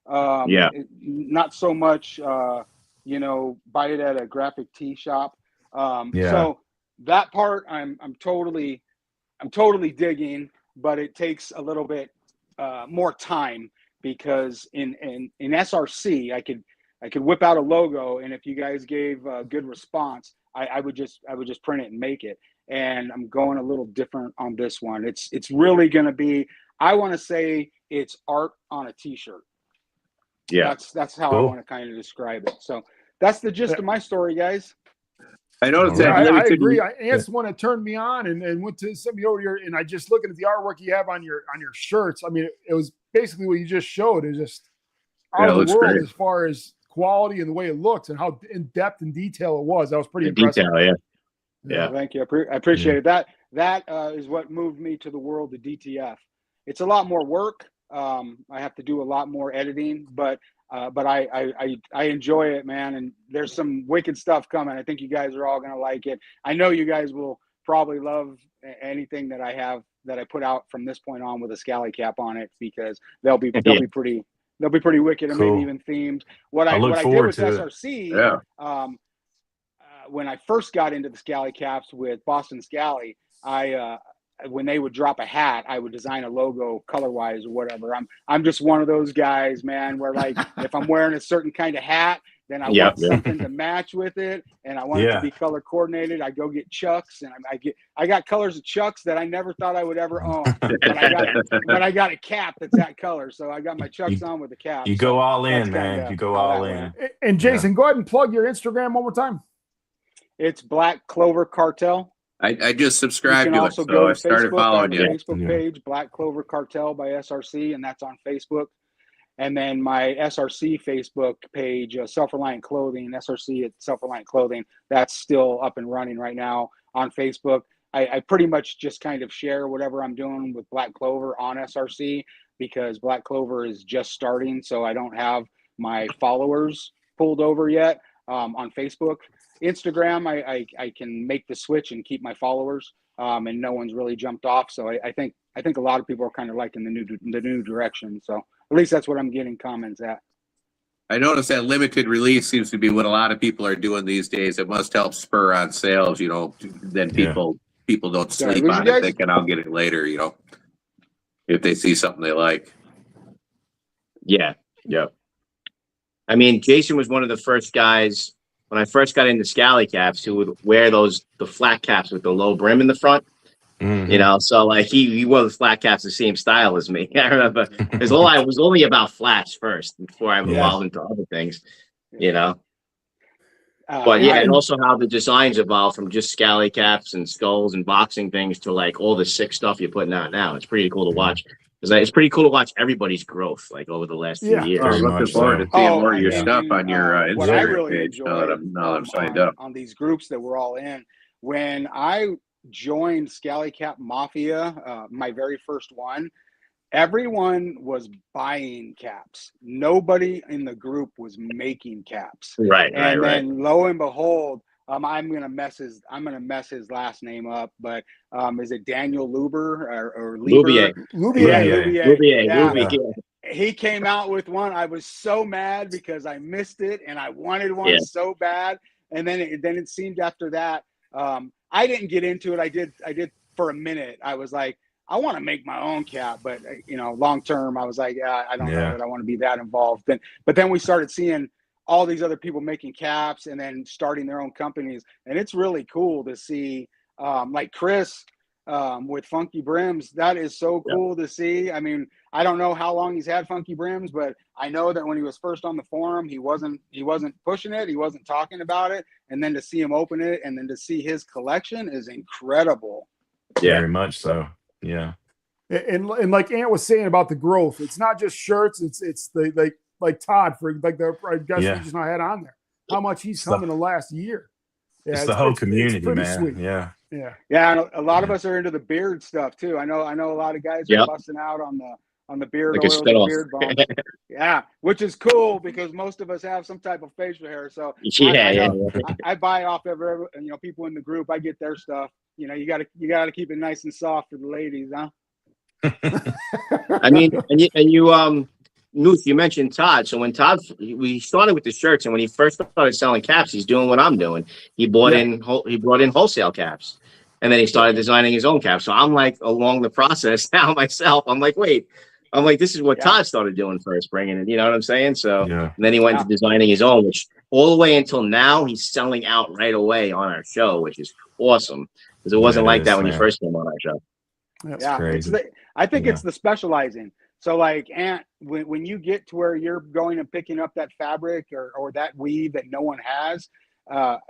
Not so much, buy it at a graphic tee shop. So that part I'm totally digging, but it takes a little bit more time, because in SRC could whip out a logo, and if you guys gave a good response, I would just print it and make it. And I'm going a little different on this one. It's really going to be, I want to say it's art on a t-shirt. Yeah. That's how I Cool. want to kind of describe it. So that's the gist of my story, guys. I noticed Yeah, that I limited. agree. Ant's the one that turned me on and went to some of your, and I just looking at the artwork you have on your shirts. I mean, it was basically what you just showed. It's just Yeah, out it of looks the world great. as far as quality and the way it looks and how in depth and detail it was. That was pretty impressive. Detail, yeah. Thank you. I appreciate it. That is what moved me to the world of DTF. It's a lot more work. I have to do a lot more editing, but I enjoy it, man. And there's some wicked stuff coming. I think you guys are all gonna like it. I know you guys will probably love anything that I put out from this point on with a scally cap on it, because they'll be pretty wicked and Cool. maybe even themed. What I I look did forward with to it. SRC, Yeah. when I first got into the scally caps with Boston Scally, when they would drop a hat, I would design a logo color-wise or whatever. I'm just one of those guys, man, where like if I'm wearing a certain kind of hat, then I want something to match with it, and I want it to be color coordinated. I go get Chucks, and I got colors of Chucks that I never thought I would ever own, but I got a cap that's that color, so I got my Chucks on with the cap. You go all in, man. You go all in. And Jason, go ahead and plug your Instagram one more time. It's Black Clover Cartel. I just You subscribed can to it, also so go I to started Facebook. following I have you. a Facebook page, Black Clover Cartel by SRC, and that's on Facebook. And then my SRC Facebook page, Self-Reliant Clothing, SRC at Self-Reliant Clothing, that's still up and running right now on Facebook. I pretty much just kind of share whatever I'm doing with Black Clover on SRC, because Black Clover is just starting, so I don't have my followers pulled over yet on Facebook. Instagram, I can make the switch and keep my followers, and no one's really jumped off. So I think a lot of people are kind of liking the new direction. So at least that's what I'm getting comments at. I noticed that limited release seems to be what a lot of people are doing these days. It must help spur on sales, then people don't sleep on it, thinking I'll get it later, if they see something they like. Yeah. I mean, Jason was one of the first guys when I first got into scally caps who would wear the flat caps with the low brim in the front. Mm-hmm. So like he wore the flat caps the same style as me. I remember I was only about flats first before I evolved into other things, But and also how the designs evolved from just scally caps and skulls and boxing things to like all the sick stuff you're putting out now. It's pretty cool to watch. It's pretty cool to watch everybody's growth, like over the last few years. I'm looking forward to seeing more of your stuff on your Instagram page now that I'm signed up on these groups that we're all in. When I joined Scally Cap Mafia, my very first one, everyone was buying caps. Nobody in the group was making caps. Right. Then lo and behold, I'm gonna mess his last name up, but is it Daniel Luber or Lubier? Lubier. He came out with one. I was so mad because I missed it and I wanted one so bad. And then it seemed after that, I didn't get into it. I did for a minute. I was like, I want to make my own cap, but long term, I was like, I don't know that I want to be that involved. But then we started seeing all these other people making caps and then starting their own companies. And it's really cool to see, like Chris with Funky Brims. That is so cool to see. I mean, I don't know how long he's had Funky Brims, but I know that when he was first on the forum, he wasn't pushing it. He wasn't talking about it. And then to see him open it and then to see his collection is incredible. Very much so. Yeah. And like Ant was saying about the growth, it's not just shirts. It's the like Todd for like the guest we just not had on there. How much he's come in the last year. Yeah, it's the whole community, man. Sweet. Yeah. And a lot of us are into the beard stuff too. I know a lot of guys are busting out on the beard like oils, the beard balm. Which is cool because most of us have some type of facial hair. So I buy off every people in the group. I get their stuff. You gotta keep it nice and soft for the ladies, huh? I mean, and you Moose, you mentioned Todd. So when we started with the shirts, and when he first started selling caps, he's doing what I'm doing. He brought in wholesale caps, and then he started designing his own caps. So I'm like along the process now myself. I'm like, wait, I'm like, this is what Yeah. Todd started doing first, bringing it. You know what I'm saying? So Yeah. and then he went Yeah. to designing his own, which all the way until now he's selling out right away on our show, which is awesome because it wasn't Yeah, it like that is, when you man. first came on our show. Yeah, crazy. I think Yeah. it's the specializing. So like, Ant, when you get to where you're going and picking up that fabric or that weave that no one has,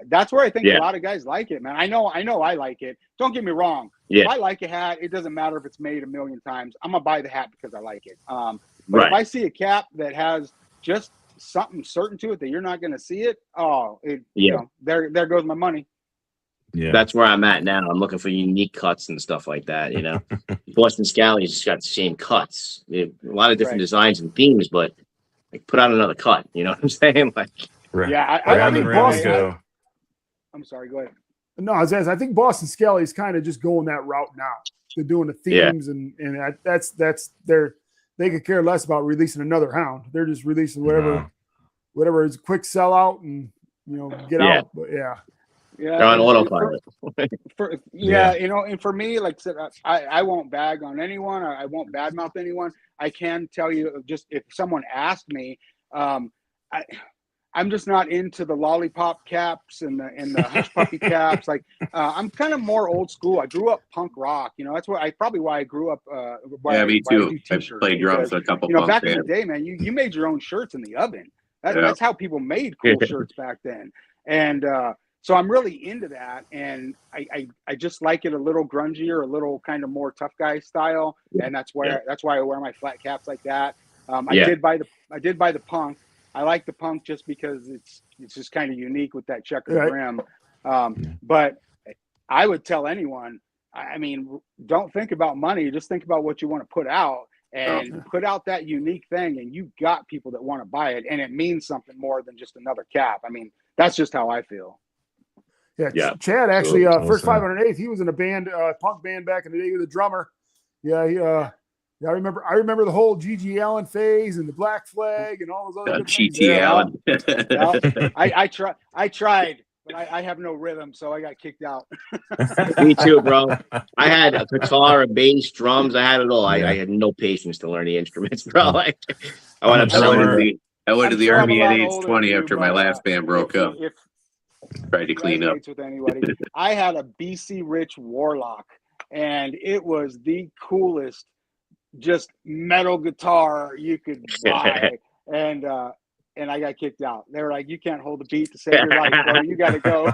that's where I think a Yeah. lot of guys like it, man. I know I like it. Don't get me wrong. Yeah. If I like a hat, it doesn't matter if it's made a million times. I'm gonna buy the hat because I like it. But Right. if I see a cap that has just something certain to it that you're not gonna see it, you Yeah. know, there goes my money. Yeah. That's where I'm at now. I'm looking for unique cuts and stuff like that. You know, Boston Scally's got the same cuts, a lot of different Right. designs and themes, but like put out another cut. You know what I'm saying? Like, Yeah, Round think and round we Boston- go. I'm sorry. Go ahead. No, I think Boston Scally is kind of just going that route now. They're doing the Yeah. themes, and that's they could care less about releasing another hound. They're just releasing whatever is a quick sellout and get Yeah. out. But yeah, Yeah, they're on and autopilot. yeah, and for me, like I said, I won't bag on anyone. I won't badmouth anyone. I can tell you, just if someone asked me, I'm just not into the lollipop caps and the hush puppy caps. Like I'm kind of more old school. I grew up punk rock. That's probably why I grew up. Yeah, me why I too. do I t-shirts, played drums because, with a couple punk back in the bands. day, man, you made your own shirts in the oven. Yeah. That's how people made cool shirts back then. And so I'm really into that, and I just like it a little grungier, a little kind of more tough guy style, and that's why I wear my flat caps like that. I did buy the punk. I like the punk just because it's just kind of unique with that checkered Right. rim. But I would tell anyone, I mean, don't think about money. Just think about what you want to put out, and put out that unique thing, and you got people that want to buy it, and it means something more than just another cap. I mean, that's just how I feel. yeah. Chad actually, Cool. first Awesome. 508th, he was in a band, punk band back in the day. He was a drummer. Yeah, I remember the whole G.G. Allen phase and the Black Flag and all those other good things. GT Yeah. Allen. Well, I tried, but I have no rhythm, so I got kicked out. Me too, bro. I had a guitar, a bass, drums. I had it all. Yeah. I had no patience to learn the instruments, bro. Like, I I'm went a up I went drummer. selling. to the I'm Army a at lot age older 20 than you, after my but, last band broke up. If Tried to clean up. resonates with anybody, I had a BC Rich Warlock, and it was the coolest, just metal guitar you could buy. And I got kicked out. They were like, "You can't hold the beat to save your life, bro. You got to go."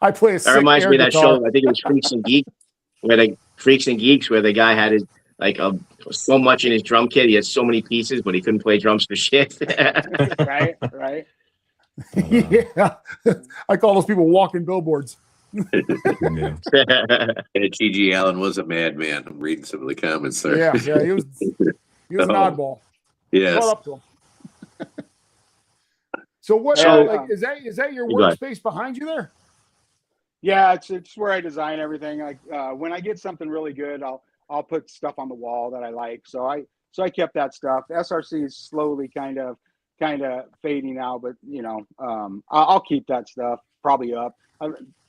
I play a That sick reminds air me of that guitar. show. I think it was Freaks and Geeks, where the guy had his so much in his drum kit. He had so many pieces, but he couldn't play drums for shit. right. Yeah, I call those people walking billboards. Yeah. And G.G. Allen was a madman. I'm reading some of the comments there. Yeah, he was an oddball. Yes. Caught up to him. So what? So, is that your Go ahead. workspace behind you there? Yeah, it's where I design everything. Like when I get something really good, I'll put stuff on the wall that I like. So I kept that stuff. The SRC is slowly kind of fading out, but I'll keep that stuff probably up.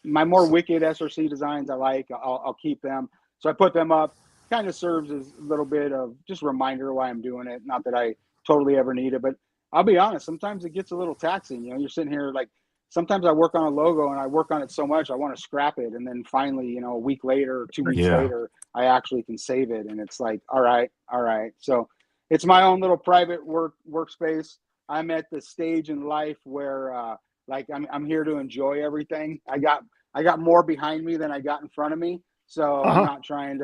My more wicked SRC designs I like, I'll keep them. So I put them up. Kind of serves as a little bit of just reminder why I'm doing it. Not that I totally ever need it, but I'll be honest, sometimes it gets a little taxing. You're sitting here like, sometimes I work on a logo and I work on it so much I want to scrap it, and then finally, a week later or 2 weeks later, I actually can save it, and it's like, all right. So it's my own little private workspace. I'm at the stage in life where I'm here to enjoy everything. I got more behind me than I got in front of me, so I'm not trying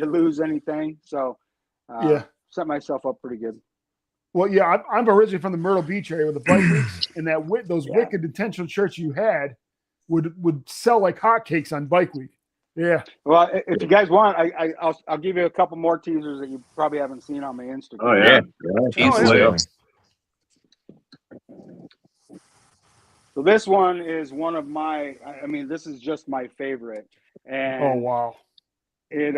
to lose anything. So set myself up pretty good. Well, yeah, I'm originally from the Myrtle Beach area with the bike weeks, and those wicked intentional shirts you had would sell like hotcakes on Bike Week. Yeah. Well, if you guys want, I'll give you a couple more teasers that you probably haven't seen on my Instagram. Oh yeah. Yeah. So this one is one of my. I mean, this is just my favorite. And Oh wow. It.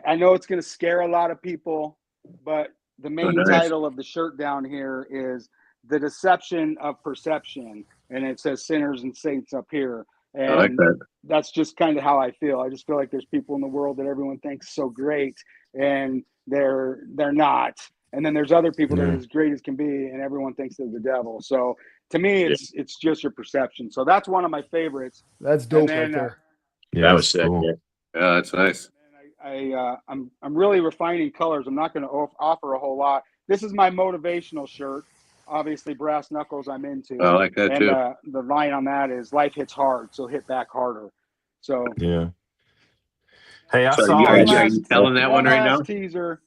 I know it's going to scare a lot of people, but the main title of the shirt down here is "The Deception of Perception," and it says "Sinners and Saints" up here. I like And that. that's just kind of how I feel. I just feel like there's people in the world that everyone thinks so great, and they're not. And then there's other people that are Yeah. as great as can be, and everyone thinks they're the devil. So to me, Yeah. it's just your perception. So that's one of my favorites. That's And dope then right there. Yeah, That that's was sick. cool. Yeah. Yeah, that's nice. I'm really refining colors. I'm not going to offer a whole lot. This is my motivational shirt. Obviously, brass knuckles I'm into, I like that and too. the line on that is "Life hits hard, so hit back harder." So Yeah. Hey, I So saw you Are on you, guys are your you selling that one one right last now? teaser.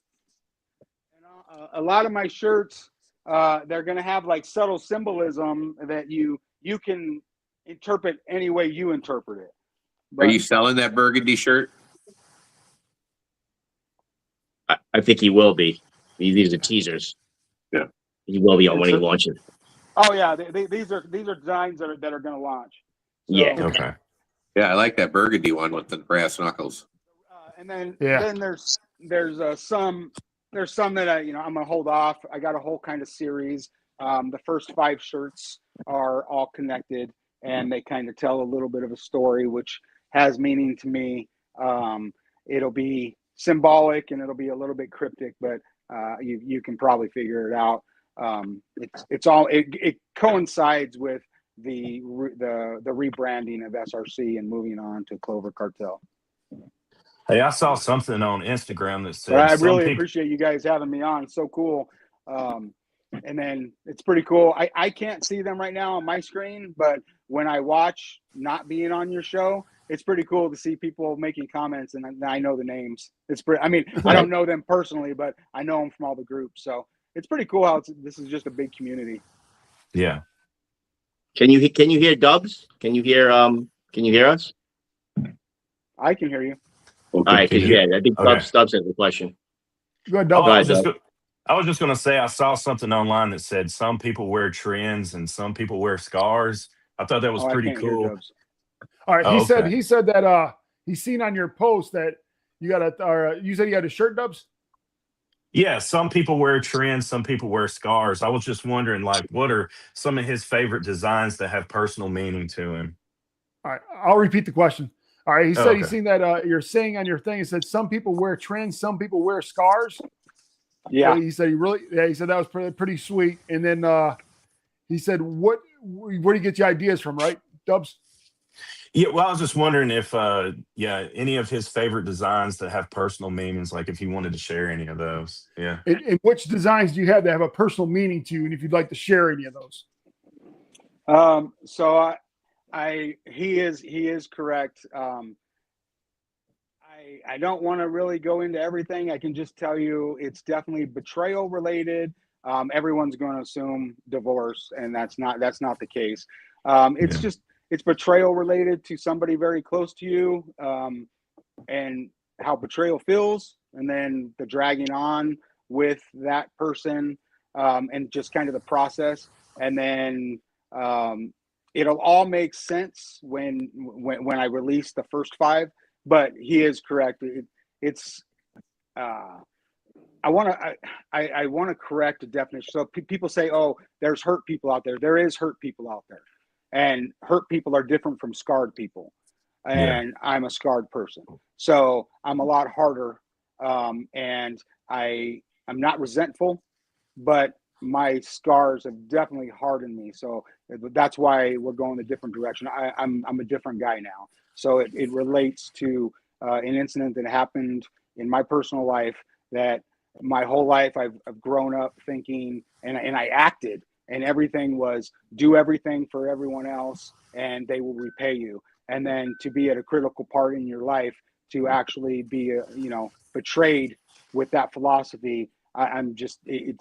A lot of my shirts, they're going to have like subtle symbolism that you can interpret any way you interpret it. Are But you selling that burgundy shirt? I think he will be. These are teasers. Yeah. He will be on when he It's- launches. oh yeah, these are designs that are going to launch. So, Yeah. Okay. Yeah, I like that burgundy one with the brass knuckles. and then Yeah. there's some that I'm gonna hold off. I got a whole kind of series. The first 5 shirts are all connected, and they kind of tell a little bit of a story, which has meaning to me. It'll be symbolic and it'll be a little bit cryptic, but you can probably figure it out. It coincides with the rebranding of SRC and moving on to Clover Cartel. Hey, I saw something on Instagram that But said I some really people. appreciate you guys having me on. It's so cool. And then it's pretty cool. I can't see them right now on my screen, but when I watch not being on your show, it's pretty cool to see people making comments, and I know the names. It's pretty. I mean, I don't know them personally, but I know them from all the groups. So it's pretty cool how this is just a big community. Yeah. Can you hear Dubs? Can you hear us? I can hear you. All right, because you- I think Okay. Dubs has a question. Go ahead, Oh, Dub. Go I ahead, was just Dub. I was just gonna say I saw something online that said some people wear trends and some people wear scars. I thought that was Oh, I pretty can't hear cool. Dubs. All right. Oh, okay. He said that he's seen on your post that you got you said you had a shirt, Dubs? Yeah, some people wear trends, some people wear scars. I was just wondering, like, what are some of his favorite designs that have personal meaning to him? All right. I'll repeat the question. All right. He Oh, said he's okay. seen that you're saying on your thing, it said some people wear trends, some people wear scars. Yeah. He said he said that was pretty sweet. And then he said, where do you get your ideas from, right, Dubs? Yeah, well, I was just wondering if, any of his favorite designs that have personal meanings, like if he wanted to share any of those. Yeah. And which designs do you have that have a personal meaning to you? And if you'd like to share any of those. So he is correct. I don't want to really go into everything. I can just tell you it's definitely betrayal related. Everyone's going to assume divorce, and that's not the case. It's Yeah. it's betrayal related to somebody very close to you, and how betrayal feels, and then the dragging on with that person, and just kind of the process, and then it'll all make sense when I release the first 5. But he is correct. It's I want to correct the definition. So people say, "Oh, there's hurt people out there." There is hurt people out there, and hurt people are different from scarred people. And I'm a scarred person, so I'm a lot harder. And I'm not resentful, but my scars have definitely hardened me. So that's why we're going a different direction. I'm a different guy now. So it relates to an incident that happened in my personal life that my whole life I've grown up thinking, and I acted, and everything was do everything for everyone else and they will repay you. And then to be at a critical part in your life to actually be betrayed with that philosophy, I'm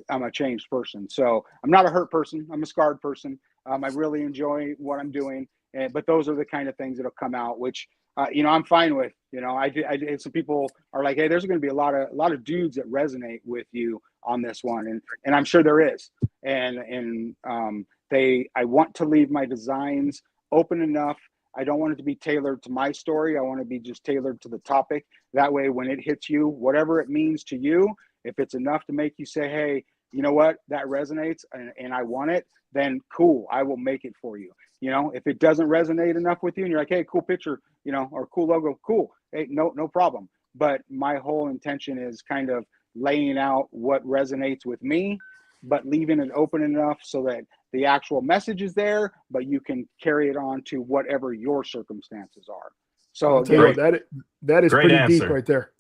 a changed person. So I'm not a hurt person. I'm a scarred person. I really enjoy what I'm doing. But those are the kind of things that'll come out, which, I'm fine with. Some people are like, hey, there's going to be a lot of dudes that resonate with you on this one. And I'm sure there is. And I want to leave my designs open enough. I don't want it to be tailored to my story. I want to be just tailored to the topic. That way, when it hits you, whatever it means to you, if it's enough to make you say, hey, you know what, that resonates and I want it, then cool, I will make it for you. You know, if it doesn't resonate enough with you and you're like, hey, cool picture, you know, or cool logo, cool. Hey, no problem. But my whole intention is kind of laying out what resonates with me, but leaving it open enough so that the actual message is there, but you can carry it on to whatever your circumstances are. So I'll tell you what, that is Great pretty answer. deep right there.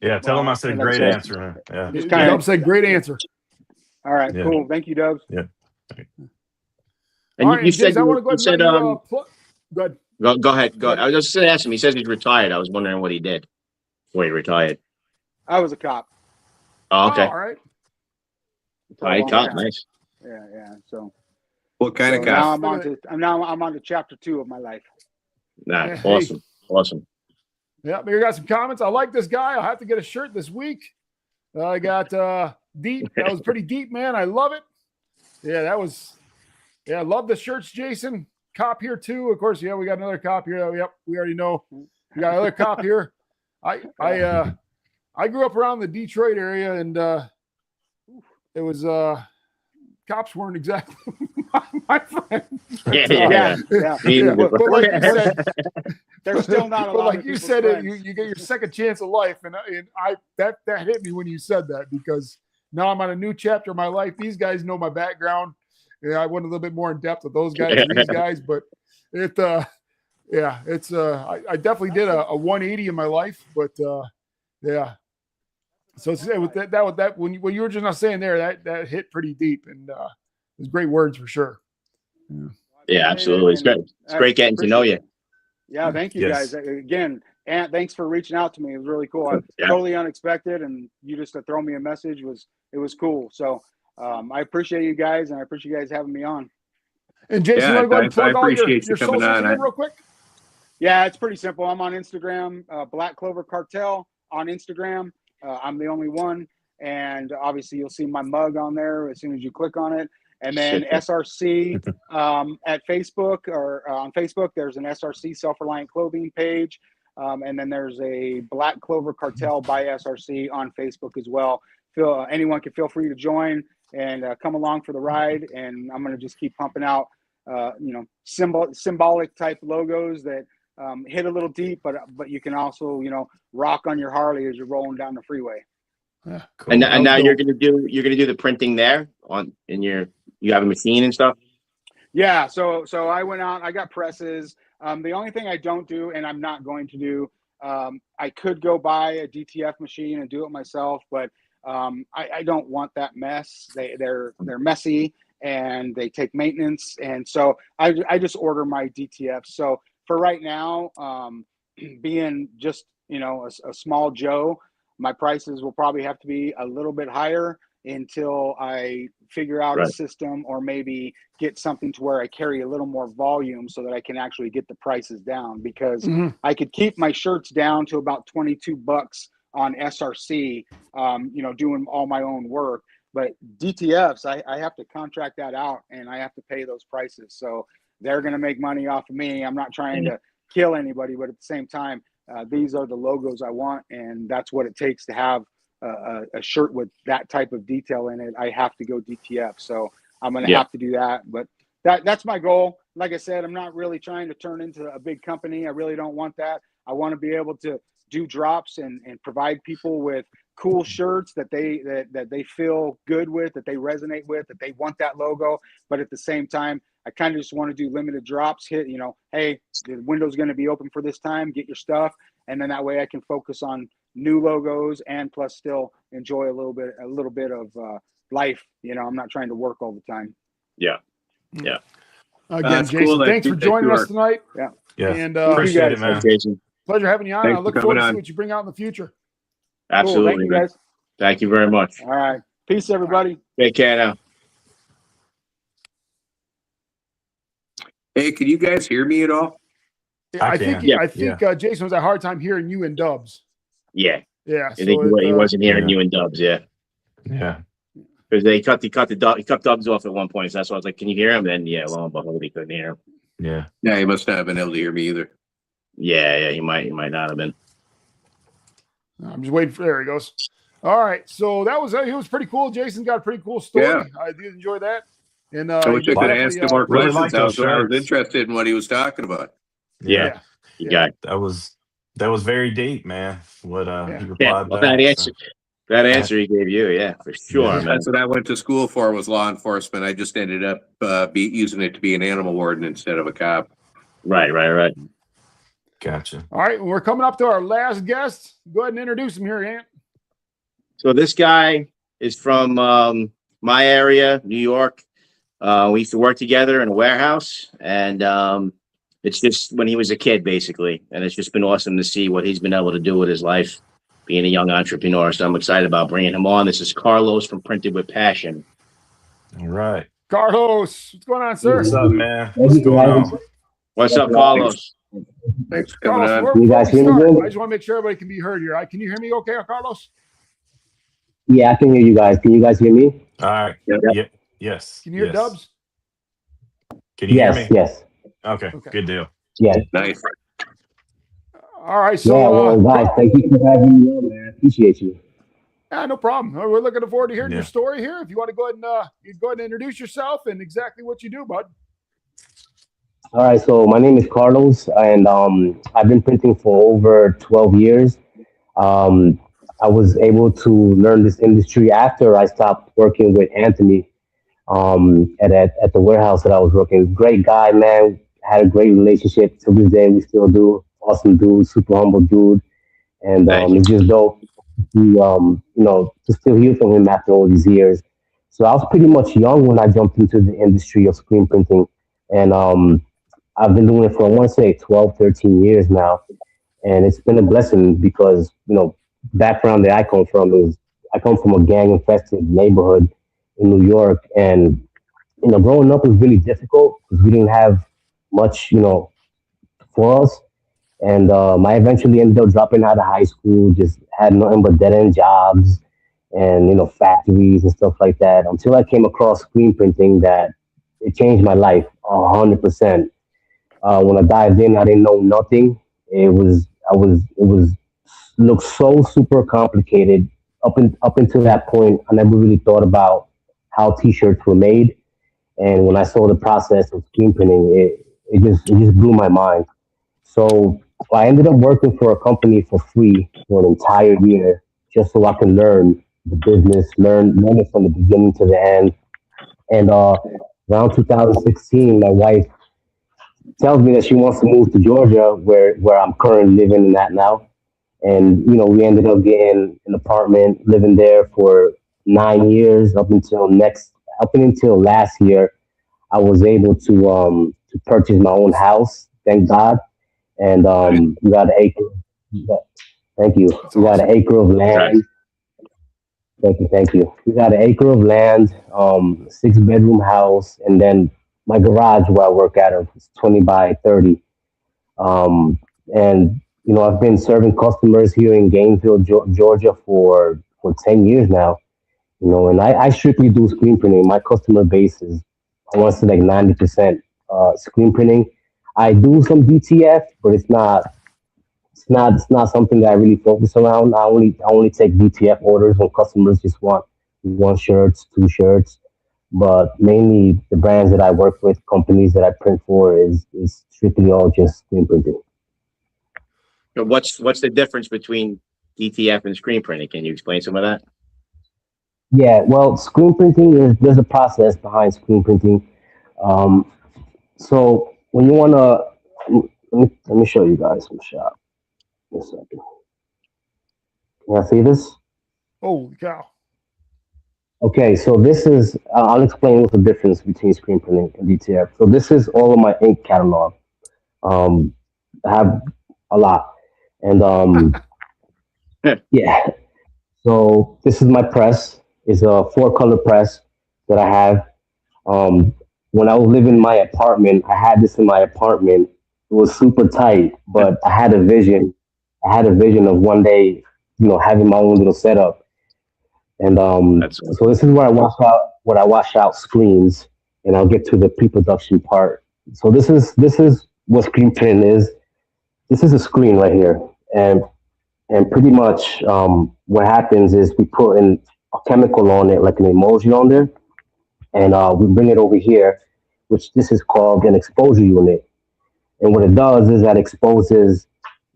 Yeah, tell him I said great answer, man. Yeah. Just kind Dubs said great answer. All right, Yeah. cool. Thank you, Dubs. Yeah. And All right, you said, Jason, I want to go you said, ahead and go ahead. go ahead. Go. I was just going to ask him. He says he's retired. I was wondering what he did before he retired. I was a cop. Oh, okay. All right. Retired cop. Nice. Yeah. So What kind of now cop? I'm on to chapter 2 of my life. Nah, Yeah, awesome. Awesome. Yeah, we got some comments. I like this guy. I'll have to get a shirt this week. I got deep. That was pretty deep, man. I love it. Yeah, that was. Yeah, I love the shirts, Jason. Cop here too. Of course, yeah, we got another cop here. Yep, we already know. We got another cop here. I grew up around the Detroit area, and it was cops weren't exactly my friends. Yeah. But like you said, They're still not but allowed. like you said, you get your second chance of life, and that hit me when you said that, because now I'm on a new chapter of my life. These guys know my background. Yeah, I went a little bit more in depth with those guys and these guys, but I definitely did a 180 in my life, but yeah. So with that when you were just not saying there, that hit pretty deep, and it was great words for sure. Yeah, absolutely. It's great. It's great getting to know you. Yeah, thank you guys again, and thanks for reaching out to me. It was really cool. Totally unexpected, and you just to throw me a message was cool. So I appreciate you guys, and I appreciate you guys having me on. And Jason, you want to go ahead and plug all your coming socials on. again real quick? Yeah, it's pretty simple. I'm on Instagram, Black Clover Cartel on Instagram. I'm the only one, and obviously you'll see my mug on there as soon as you click on it. And then SRC at Facebook, or on Facebook, there's an SRC Self-Reliant Clothing page. And then there's a Black Clover Cartel by SRC on Facebook as well. Anyone can feel free to join and come along for the ride. And I'm going to just keep pumping out, symbolic type logos that hit a little deep, but you can also, rock on your Harley as you're rolling down the freeway. Yeah, cool. And now you're gonna do the printing there you have a machine and stuff. Yeah, so I went out, I got presses. The only thing I don't do, and I'm not going to do, I could go buy a DTF machine and do it myself, but I don't want that mess. They're messy and they take maintenance, and so I just order my DTF. So for right now, being just a small Joe, my prices will probably have to be a little bit higher until I figure out a system, or maybe get something to where I carry a little more volume so that I can actually get the prices down, because I could keep my shirts down to about $22 on SRC, doing all my own work. But DTFs, I have to contract that out, and I have to pay those prices. So they're going to make money off of me. I'm not trying to kill anybody, but at the same time, these are the logos I want, and that's what it takes to have a shirt with that type of detail in it. I have to go DTF, so I'm going to have to do that. But that's my goal. Like I said, I'm not really trying to turn into a big company. I really don't want that. I want to be able to do drops and provide people with cool shirts that they feel good with, that they resonate with, that they want that logo. But at the same time, I kind of just want to do limited drops. Hey, the window's going to be open for this time. Get your stuff, and then that way I can focus on new logos and plus still enjoy a little bit of life. I'm not trying to work all the time. Yeah. Again, Jason, cool. thanks for joining us tonight. Yeah, and appreciate it, man. Jason. Pleasure having you on. Thanks I look for forward to coming see on. what you bring out in the future. Absolutely. Cool. Thank you, guys. Thank you very much. All right. Peace, everybody. Take care now. Hey, can you guys hear me at all? I can. think Jason was a hard time hearing you and Dubs. Yeah. Yeah. I think he wasn't hearing you and Dubs. Yeah. Yeah. Because they cut Dubs off at one point. So that's why I was like, "Can you hear him?" Then lo and behold, he couldn't hear him. Yeah. Yeah, he must not have been able to hear me either. Yeah, he might not have been. I'm just waiting for. There he goes. All right, so that was he was pretty cool. Jason got a pretty cool story. Yeah. I did enjoy that. And I wish I could definitely, ask him more Really questions. like I those was shirts. interested in what he was talking about. Yeah. You got it. That was very deep, man. What he replied Yeah. Well, that back. answer. That answer he gave you, yeah, for sure, Yeah. man. That's what I went to school for, was law enforcement. I just ended up using it to be an animal warden instead of a cop. Right. Gotcha. All right, we're coming up to our last guest. Go ahead and introduce him here, Ant. So this guy is from my area, New York. We used to work together in a warehouse, and it's just when he was a kid, basically. And it's just been awesome to see what he's been able to do with his life, being a young entrepreneur. So I'm excited about bringing him on. This is Carlos from Printed with Passion. All right. Carlos, what's going on, sir? What's up, man? What's going on? What's up, Carlos? Thanks for coming Carlos, on. before You guys we hear me start, good? I just want to make sure everybody can be heard here. Can you hear me okay, Carlos? Yeah, I can hear you guys. Can you guys hear me? All right. Yep. Yep. Yes. Can you hear yes. Dubs? Can you hear me? Yes. Okay. Good deal. Yes. Nice. All right, Yeah, well, so guys, thank you for having me on, man. I appreciate you. no problem. We're looking forward to hearing Yeah. your story here. If you want to go ahead and introduce yourself and exactly what you do, bud. All right, so my name is Carlos, and I've been printing for over 12 years. Um, I was able to learn this industry after I stopped working with Anthony at the warehouse that I was working. Great guy, man. Had a great relationship to this day. We still do. Awesome dude, super humble dude, and it's just dope to still hear from him after all these years. So I was pretty much young when I jumped into the industry of screen printing, and I've been doing it for, I want to say, 12, 13 years now. And it's been a blessing because, background that I come from a gang infested neighborhood in New York. And, growing up was really difficult because we didn't have much, for us. And I eventually ended up dropping out of high school, just had nothing but dead end jobs and, factories and stuff like that until I came across screen printing that it changed my life 100%. When I dived in, I didn't know nothing. It looked so super complicated. Up until that point, I never really thought about how t-shirts were made. And when I saw the process of screen printing, it just blew my mind. So I ended up working for a company for free for an entire year, just so I can learn the business, learn it from the beginning to the end. And around 2016, my wife tells me that she wants to move to Georgia, where I'm currently living at now. And we ended up getting an apartment, living there for 9 years up until last year. I was able to purchase my own house, thank God. And we got an acre. Thank you. We got an acre of land. Thank you. We got an acre of land, 6-bedroom house, and then my garage where I work at is 20 by 30. And I've been serving customers here in Gainesville, Georgia for 10 years now. And I strictly do screen printing. My customer base is, I want to say, like 90% screen printing. I do some DTF, but it's not something that I really focus around. I only take DTF orders when customers just want 1 shirt, 2 shirts. But mainly the brands that I work with, companies that I print for, is strictly all just screen printing. So what's the difference between DTF and screen printing? Can you explain some of that? Yeah, well, screen printing there's a process behind screen printing. So when you wanna, let me show you guys some shot. In a second. Can I see this? Holy cow. Okay, so this is, I'll explain what's the difference between screen printing and DTF. So this is all of my ink catalog. I have a lot. And yeah, so this is my press. It's a 4-color press that I have. When I was living in my apartment, I had this in my apartment. It was super tight, but I had a vision. Of one day, having my own little setup. And so this is where I wash out screens, and I'll get to the pre-production part. So this is what screen printing is. This is a screen right here, and pretty much what happens is we put in a chemical on it, like an emulsion on there, and we bring it over here, which this is called an exposure unit. And what it does is that exposes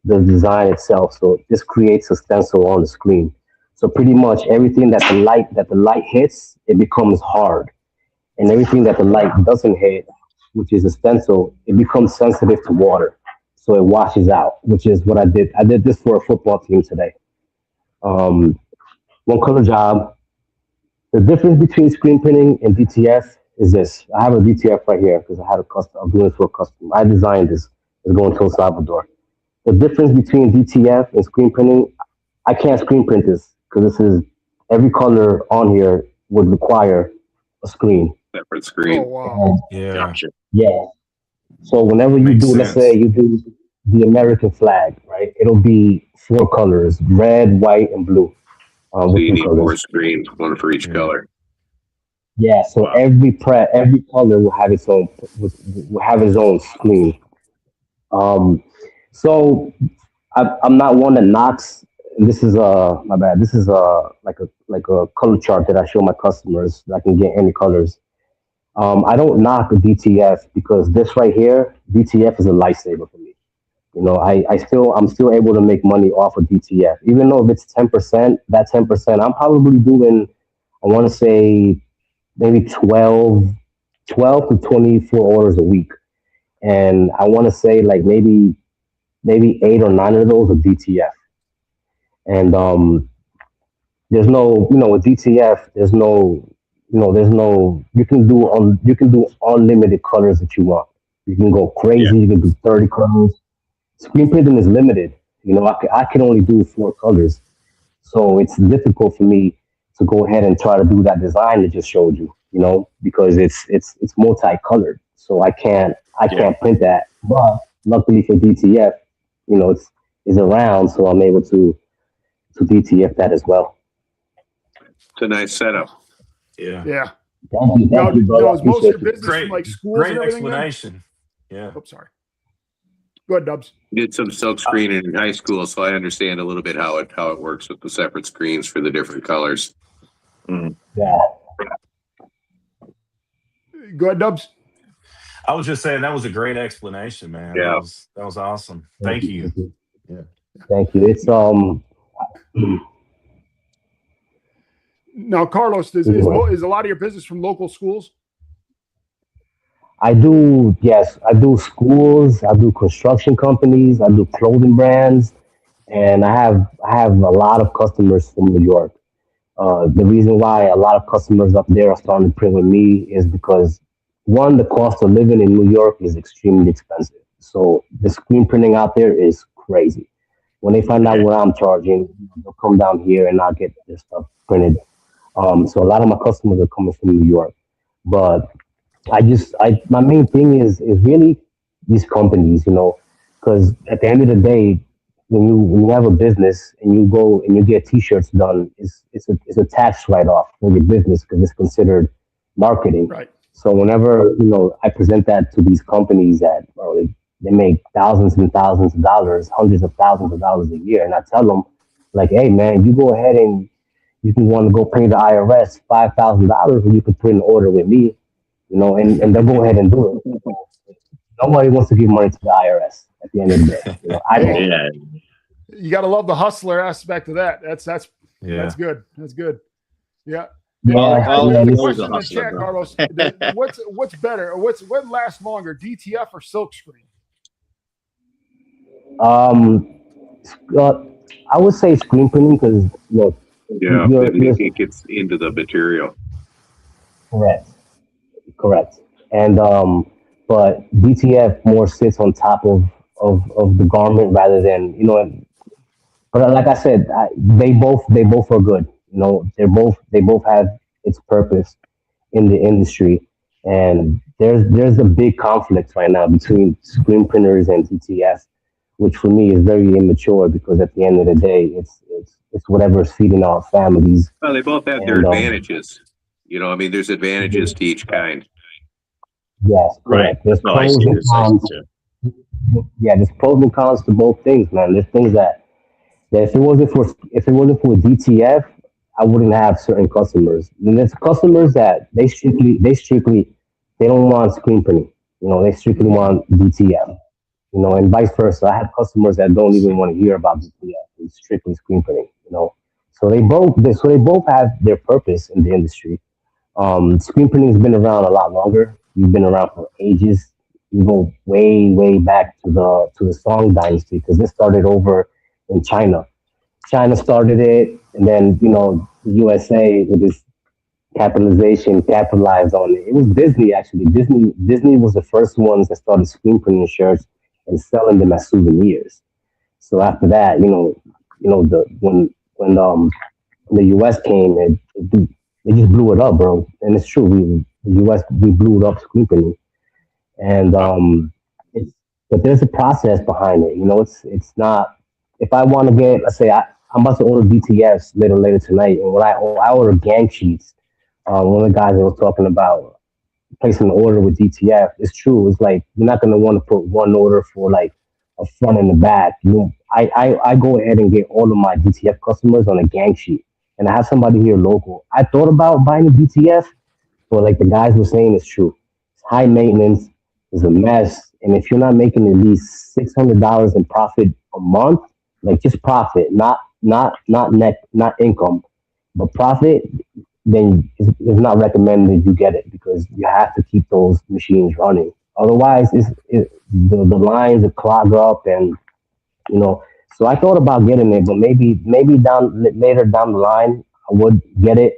the design itself. So this creates a stencil on the screen. So pretty much everything that the light hits, it becomes hard. And everything that the light doesn't hit, which is a stencil, it becomes sensitive to water. So it washes out, which is what I did. I did this for a football team today. One color job. The difference between screen printing and DTF is this. I have a DTF right here because I had a custom. I'm doing it for a customer. I designed this. It's going to El Salvador. The difference between DTF and screen printing, I can't screen print this because this is every color on here would require a screen. Separate Oh screen. wow. Yeah. Gotcha. Yeah. So whenever you Makes do, let's sense. say you do the American flag, right? It'll be 4 colors: red, white, and blue. So With you 3 need 4 colors. screens, one for each Yeah. color. Yeah. So Wow. every color will have its own screen. Um, so I'm not one that knocks. This is my bad. This is like a color chart that I show my customers that I can get any colors. I don't knock the DTF because this right here, DTF is a lifesaver for me. You know, I'm still able to make money off of DTF, even though if it's 10%, that 10%, I'm probably doing, I want to say maybe 12 to 24 orders a week. And I want to say like maybe 8 or 9 of those are DTF. And there's no, with DTF, you can do unlimited colors that you want. You can go Yeah. crazy. You can do 30 colors. Screen printing is limited. I can only do 4 colors. So it's difficult for me to go ahead and try to do that design that just showed you, because it's multicolored. So I can't print that. But luckily for DTF, it's around, so I'm able to DTF that as well. It's a nice setup. Yeah. Yeah. Thank Now, you, brother. I is most of your appreciate you. business Great. from like schools Great and everything? Then? explanation. Yeah. Oh, sorry. Go ahead, Dubs. Did some silk screening in high school, so I understand a little bit how it works with the separate screens for the different colors. Yeah. Go ahead, Dubs. I was just saying that was a great explanation, man. Yeah. That was awesome. Thank you. Yeah. Thank you. It's Now, Carlos, is a lot of your business from local schools? I do, yes, I do schools, I do construction companies, I do clothing brands, and I have a lot of customers from New York. The reason why a lot of customers up there are starting to print with me is because one, the cost of living in New York is extremely expensive. So the screen printing out there is crazy. When they find out what I'm charging, they'll come down here and I'll get their stuff printed. So a lot of my customers are coming from New York, but my main thing is really these companies, because at the end of the day, when you have a business and you go and you get T-shirts done, it's a tax write-off for your business because it's considered marketing. Right. So whenever I present that to these companies that they make thousands and thousands of dollars, hundreds of thousands of dollars a year, and I tell them like, hey man, you go ahead and you can want to go pay the IRS $5,000, or you can put an order with me. And they'll go ahead and do it. Nobody wants to give money to the IRS at the end of the day. I don't. Yeah. You got to love the hustler aspect of that. That's Yeah. That's good. That's good. Yeah. Well, There's a always question a in the hustler, chat, bro. Carlos. What's better, or what lasts longer, DTF or silkscreen? I would say screen printing because Yeah, you're it gets into the material. correct. And but DTF more sits on top of the garment rather than But like I said, they both are good. They both have its purpose in the industry, and there's a big conflict right now between screen printers and DTF, which for me is very immature because at the end of the day, it's whatever's feeding our families. Well, they both have their And, advantages. There's advantages to each kind. Yes, Right. correct. There's No, I pros see and this. I see cons. too. Yeah, there's pros and cons to both things, man. There's things that that if it wasn't for DTF, I wouldn't have certain customers. And there's customers that they don't want screen printing. They strictly want DTF. And vice versa. I have customers that don't even want to hear about DTF. It's strictly screen printing. So they both have their purpose in the industry. Screen printing has been around a lot longer. We've been around for ages. We go way, way back to the Song Dynasty because this started over in China. China started it, and then the USA with this capitalization capitalized on it. It was Disney actually. Disney was the first ones that started screen printing shirts and selling them as souvenirs. So after that, the when the US came, they just blew it up, bro. And it's true. We blew it up screen printing, and it's but there's a process behind it. It's not. If I want to get, let's say I'm about to order DTS later tonight, and when I order gang sheets, one of the guys that was talking about placing an order with DTF, it's true. It's like you're not gonna want to put one order for like a front and the back. I go ahead and get all of my DTF customers on a gang sheet, and I have somebody here local. I thought about buying a DTF, but like the guys were saying, it's true. It's high maintenance. It's a mess, and if you're not making at least $600 in profit a month, like just profit, not net, not income, but profit, then it's not recommended you get it because you have to keep those machines running. Otherwise, the lines will clog up, and So I thought about getting it, but maybe later down the line I would get it.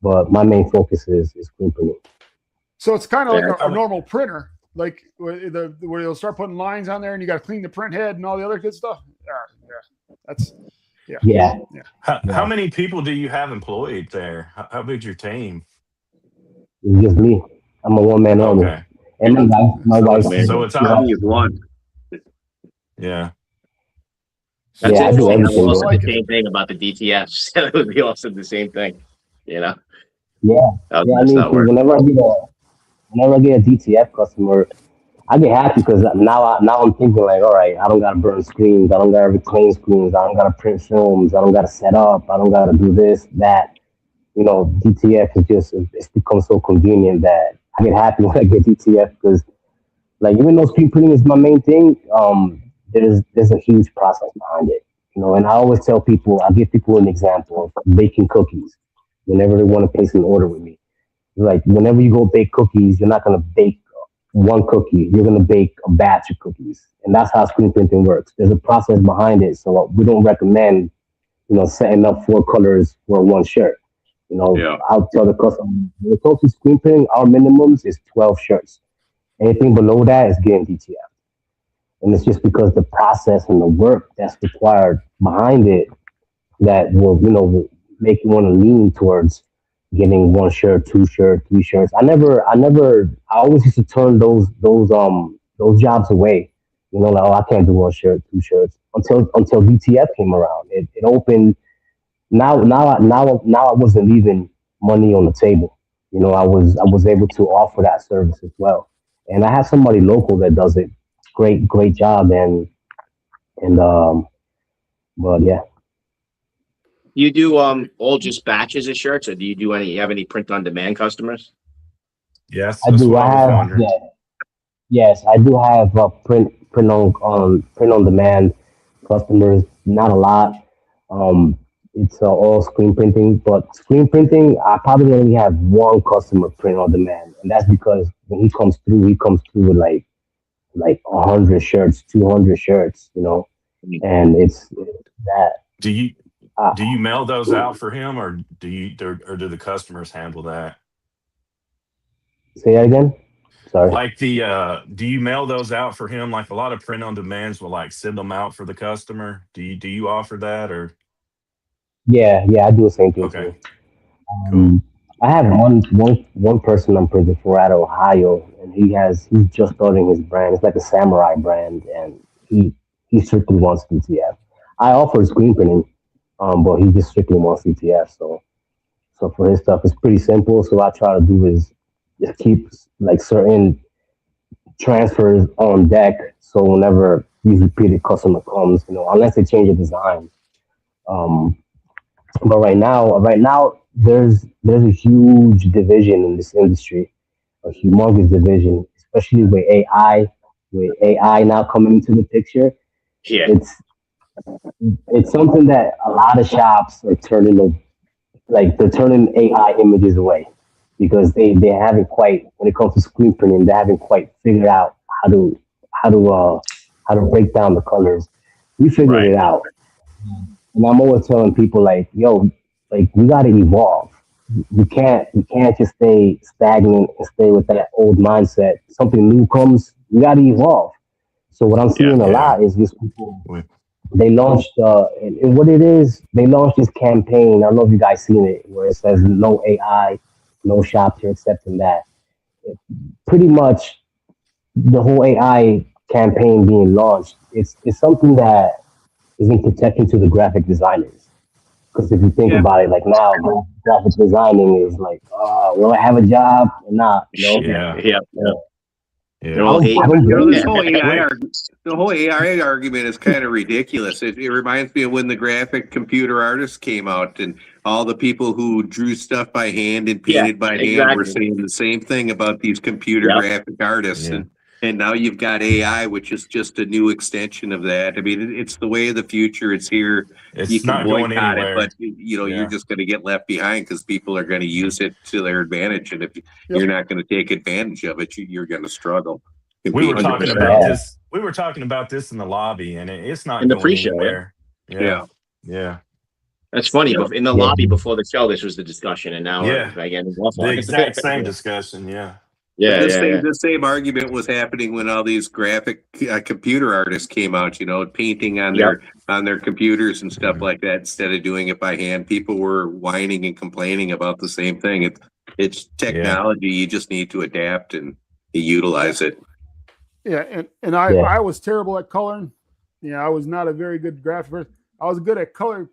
But my main focus is screen printing. So it's kind of like a normal printer, like where they'll start putting lines on there, and you got to clean the print head and all the other good stuff. Yeah. How many people do you have employed there? How big's your team? It's just me. I'm a one-man army. Okay. And my wife. So it's Army of one. Yeah. That's Yeah, I do interesting. everything, Also bro. the same thing about the DTFs. It would be also the same thing. Yeah. How Yeah, I does mean, that work? whenever I get a DTF customer, I get happy because now I'm thinking like, all right, I don't gotta burn screens, I don't gotta reclaim screens, I don't gotta print films, I don't gotta set up, I don't gotta do this, that. DTF it's become so convenient that I get happy when I get DTF because, like, even though screen printing is my main thing, there's a huge process behind it. And I always tell people, I give people an example of baking cookies whenever they want to place an order with me. Like, whenever you go bake cookies, you're not gonna bake one cookie, you're gonna bake a batch of cookies, and that's how screen printing works. There's a process behind it, so we don't recommend setting up 4 colors for one shirt. Yeah. I'll tell the customer, when it comes to screen printing, our minimums is 12 shirts. Anything below that is getting DTF. And it's just because the process and the work that's required behind it that will make you want to lean towards getting 1 shirt, 2 shirts, 3 shirts. I always used to turn those jobs away. Like, oh, I can't do 1 shirt, 2 shirts until DTF came around. It opened. Now I wasn't leaving money on the table. I was able to offer that service as well. And I have somebody local that does it. Great job. But yeah. You do all just batches of shirts, or do you have any print on demand customers? Yes, I that's do. what I I was have. wondering. Yeah. Yes, I do have print on demand customers. Not a lot. It's all screen printing, but screen printing, I probably only have 1 customer print on demand, and that's because when he comes through with like 100 shirts, 200 shirts, and it's that. Do you Uh, mail those out for him, or do the customers handle that? Say that again. Sorry. Like do you mail those out for him? Like a lot of print on demands will like send them out for the customer. Do you offer that or? Yeah, I do the same thing Okay, too. cool. I have one person I'm printing for out of Ohio, and he's just starting his brand. It's like a samurai brand, and he strictly wants DTF. I offer screen printing, but he just strictly wants DTF. So for his stuff, it's pretty simple. So what I try to do is just keep like certain transfers on deck. So whenever these repeated customer comes, unless they change the design, But right now, there's a huge division in this industry, a humongous division, especially with AI now coming into the picture. Yeah. It's something that a lot of shops are they're turning AI images away because they haven't quite, when it comes to screen printing, they haven't quite figured out how to uh how to break down the colors. We figured it Right. out, and I'm always telling people like, yo, like we got to evolve. We can't just stay stagnant and stay with that old mindset. Something new comes, we got to evolve. So what I'm Yeah. seeing a Yeah. lot is these people, We- they launched and what it is, they launched this campaign. I don't know if you guys seen it, where it says no AI, no shop here accepting that. Pretty much the whole AI campaign being launched, it's something that isn't protecting to the graphic designers. Because if you think Yeah. about it, like now, graphic designing is like, will I have a job or not? Yeah. Yeah. Uh, The Yeah. I whole don't, I eight. don't blame This them. whole Wait. the whole AI argument is kind of ridiculous. It reminds me of when the graphic computer artists came out and all the people who drew stuff by hand and Yeah. painted by hand were Exactly. saying the same thing about these computer Yep. graphic artists. Yeah. And now you've got AI, which is just a new extension of that. I mean, it's the way of the future. It's here. You It's can not going boycott it, anywhere. but you're Yeah. just going to get left behind because people are going to use it to their advantage. And if Yep. you're not going to take advantage of it, you're going to struggle. We were Compete with talking it. about Yeah. this. We were talking about this in the lobby, and it's not In the going pre-show, yeah. anywhere. Yeah. Yeah. Yeah. That's funny. Yeah. But in the Yeah. lobby before the show, this was the discussion, and now Yeah. again, it's The offline. exact same discussion. Yeah. But Yeah, yeah, yeah. this same argument was happening when all these graphic computer artists came out. Painting on Yep. their computers and stuff Mhm. like that instead of doing it by hand. People were whining and complaining about the same thing. It's Yeah. technology. You just need to adapt and utilize it. Yeah, and I Yeah. I was terrible at coloring. Yeah, I was not a very good graphic. I was good at color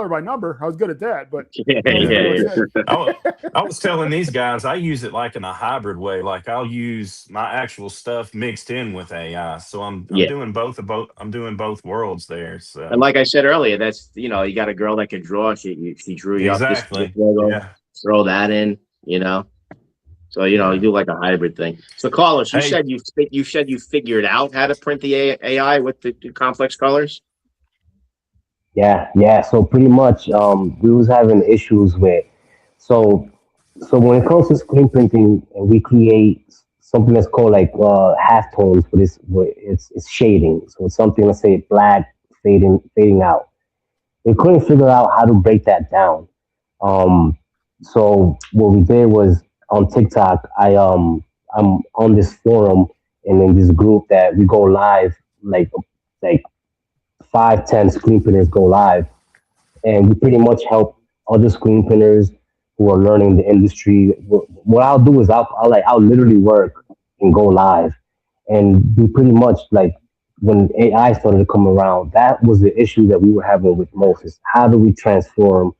by number. I was good at that, but Yeah, you know, yeah, yeah. I was telling these guys I use it like in a hybrid way. Like I'll use my actual stuff mixed in with AI. So I'm Yeah. doing both. I'm doing both worlds there. And So like I said earlier, that's you got a girl that can draw. She drew you up this exactly. logo, Yeah. throw that in. So Yeah. you do like a hybrid thing. So Carlos, you Hey. said you figured out how to print the AI with the complex colors. Yeah. So pretty much, we was having issues with, so when it comes to screen printing, we create something that's called like half tones, but it's shading. So it's something, let's say black fading out. We couldn't figure out how to break that down. So what we did was on TikTok, I'm on this forum and in this group that we go live, like 5, 10 screen printers go live, and we pretty much help other screen printers who are learning the industry. What I'll do is I'll literally work and go live, and we pretty much like when AI started to come around, that was the issue that we were having with Moses. How do we transform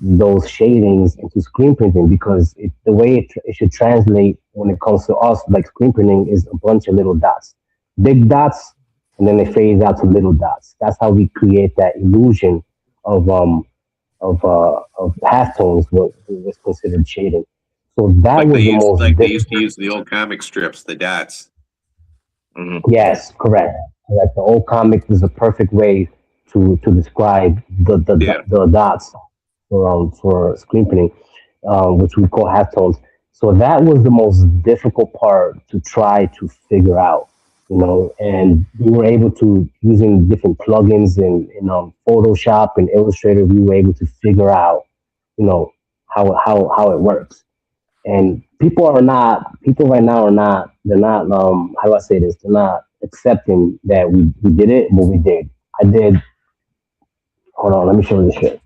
those shadings into screen printing? Because the way it should translate when it comes to us, like screen printing, is a bunch of little dots, big dots, and then it fades out to little dots. That's how we create that illusion of halftones, what was considered shading. So that was the most Like they used to difficult. use the old comic strips, the dots. Yes, correct. Like the old comic is a perfect way to describe Yeah. the dots for screen printing, which we call halftones. So that was the most difficult part to try to figure out, and we were able to, using different plugins in Photoshop and Illustrator, we were able to figure out, how it works. And people right now they're not, how do I say this? They're not accepting that we did it, but we did. I did. Hold on, let me show you this shit.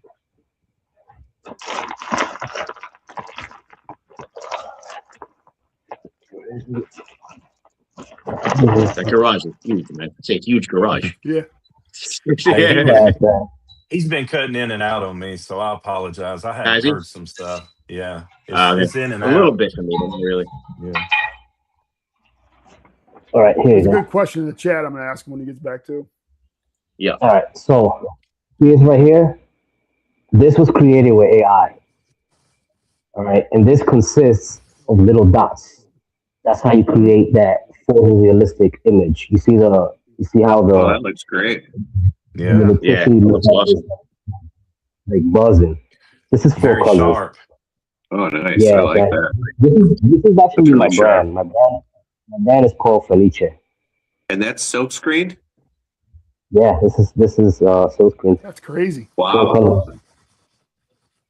That garage is huge, man. It's a huge garage. yeah. Hey, But, he's been cutting in and out on me, so I apologize. I Has have he? heard some stuff. Yeah. Yeah. It's in and A little out. bit for me, but not really. Yeah. all right, here There's you a go. good question in the chat. I'm going to ask him when he gets back to. All right, so here's right here. This was created with AI. All right, and this consists of little dots. That's how you create that photorealistic image. You see how Oh, that the looks great. Yeah. little Yeah, tissue that's awesome. like buzzing. This is full Very colors. sharp. Oh, nice. I Yeah, like that. this is That's actually my really sharp. brand. My brand is called Felice. And that's silk screened? Yeah, this is silk screen, That's crazy. full Wow. colors,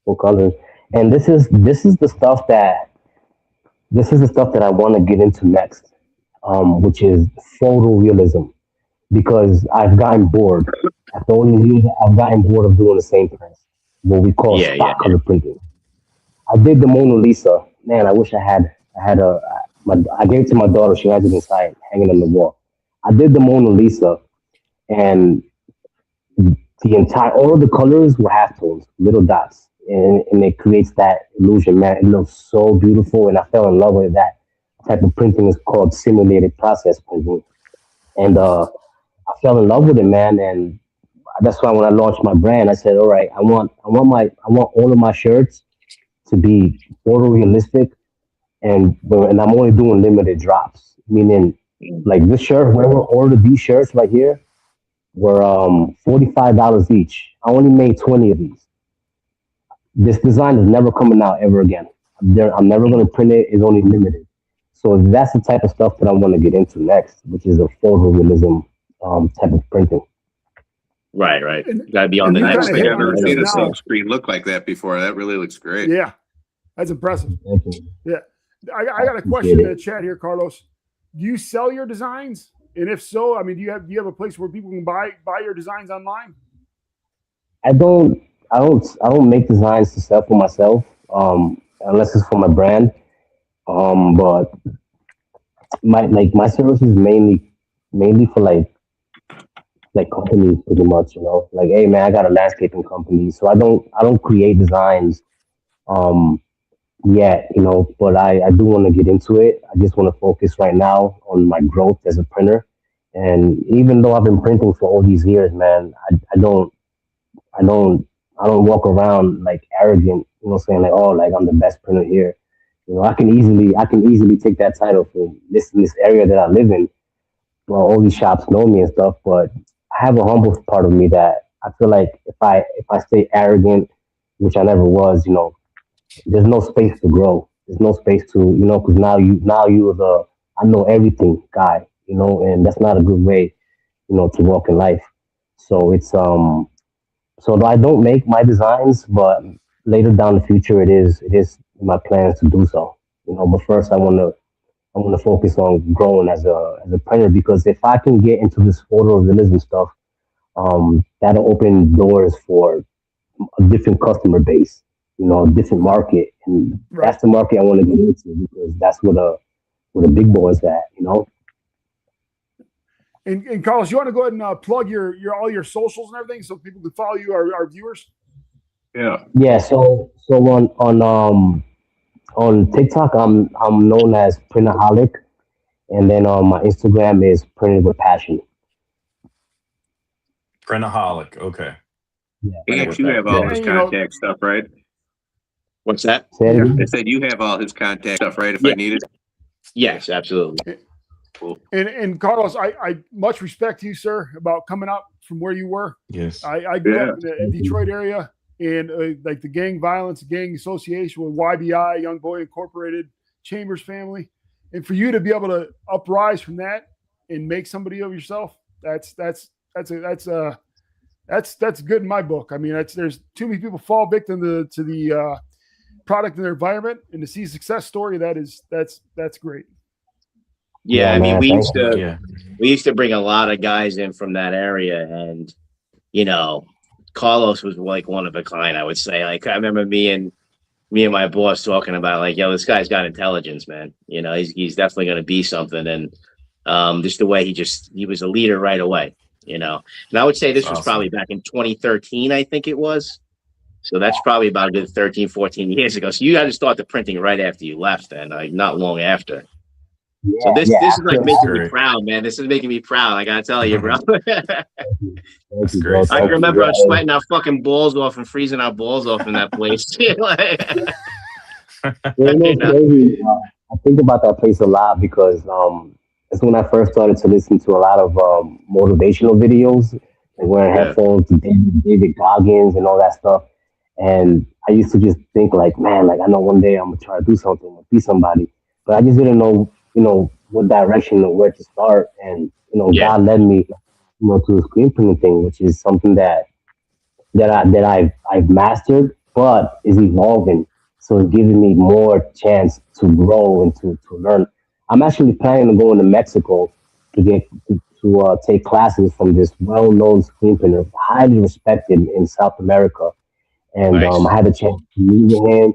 full colors, and this is the stuff that I want to get into next, which is photorealism, because I've gotten bored. After all these years, I've gotten bored of doing the same press, what we call Yeah, yeah, spot color printing. I did the Mona Lisa. Man, I wish I had I gave it to my daughter. She has it inside, hanging on the wall. I did the Mona Lisa, and all of the colors were halftones, little dots, and it creates that illusion. Man, it looks so beautiful, and I fell in love with that type of printing. Is called simulated process printing, and I fell in love with it, man. And that's why when I launched my brand, I said, all right, I want all of my shirts to be photorealistic, and I'm only doing limited drops. Meaning, like this shirt, whoever ordered these shirts right here were $45 each. I only made 20 of these. This design is never coming out ever again. I'm never going to print it. It's only limited. So that's the type of stuff that I want to get into next, which is a photorealism type of printing. Right, right. And, Gotta be on and the you I next don't kind of think hit I've on ever it seen a just now. silk screen look like that before. That really looks great. Yeah, that's impressive. Thank you. Yeah. I got a Appreciate question in it. the chat here, Carlos. Do you sell your designs? And if so, I mean, do you have a place where people can buy your designs online? I don't make designs to sell for myself, unless it's for my brand. But my service is mainly for like companies pretty much, like, hey man, I got a landscaping company, so I don't create designs yet, but I do want to get into it. I just want to focus right now on my growth as a printer. And even though I've been printing for all these years, man, I don't I don't walk around like arrogant, saying like, oh, like I'm the best printer here. I can easily take that title for this area that I live in. Well, all these shops know me and stuff, but I have a humble part of me that I feel like if I stay arrogant, which I never was, there's no space to grow. There's no space to, because now you're the I know everything guy, and that's not a good way, to walk in life. So so I don't make my designs, but later down the future, it is my plans to do so. But first I want to focus on growing as a printer, because if I can get into this photorealism stuff, that'll open doors for a different customer base, a different market, and Right. that's the market I want to get into, because that's where the big boys at. And Carlos, you want to go ahead and plug your all your socials and everything so people can follow you, our viewers? Yeah. Yeah. So on TikTok, I'm known as Printaholic, and then on my Instagram is Printed with Passion. Printaholic. Okay. Yeah. And you have all his And, you know- contact stuff, right? What's that? Say it Yeah. again? I said you have all his contact stuff, right? If I Yeah. need it. Yes, absolutely. Cool. And Carlos, I much respect to you, sir, about coming up from where you were. Yes. I grew Yeah. up in the Detroit area, and like the gang violence, gang association with YBI, Young Boy Incorporated, Chambers family, and for you to be able to uprise from that and make somebody of yourself, that's good in my book. I mean, there's too many people fall victim to the product and their environment, and to see a success story, that's great. Yeah, Yeah, I mean, man, thank you. Yeah. we used to bring a lot of guys in from that area, and Carlos was like one of a kind, I would say. Like, I remember me and my boss talking about, like, yo, this guy's got intelligence, man. He's definitely going to be something. And just the way he was a leader right away. And I would say this was Awesome. probably back in 2013, I think it was. So that's probably about a good 13, 14 years ago. So you had to start the printing right after you left, then, like, not long after. So Yeah, this yeah. this is like After, That's making me great. proud, man. This is making me proud. I gotta tell you, bro. thank That's you, bro. great I can Thank stuff. you. remember Yeah, us sweating our fucking balls off and freezing our balls off in that place. you know, You it's know? crazy. I think about that place a lot because it's when I first started to listen to a lot of motivational videos, like wearing Yeah, headphones, to David Goggins, and all that stuff. And I used to just think like, man, like I know one day I'm gonna try to do something, or be somebody, but I just didn't know, what direction or where to start. And yeah, God led me, to the screen printing thing, which is something that I've mastered, but is evolving. So it's giving me more chance to grow and to learn. I'm actually planning to go into Mexico to take classes from this well-known screen printer, highly respected in South America. And nice. I had a chance to meet with him.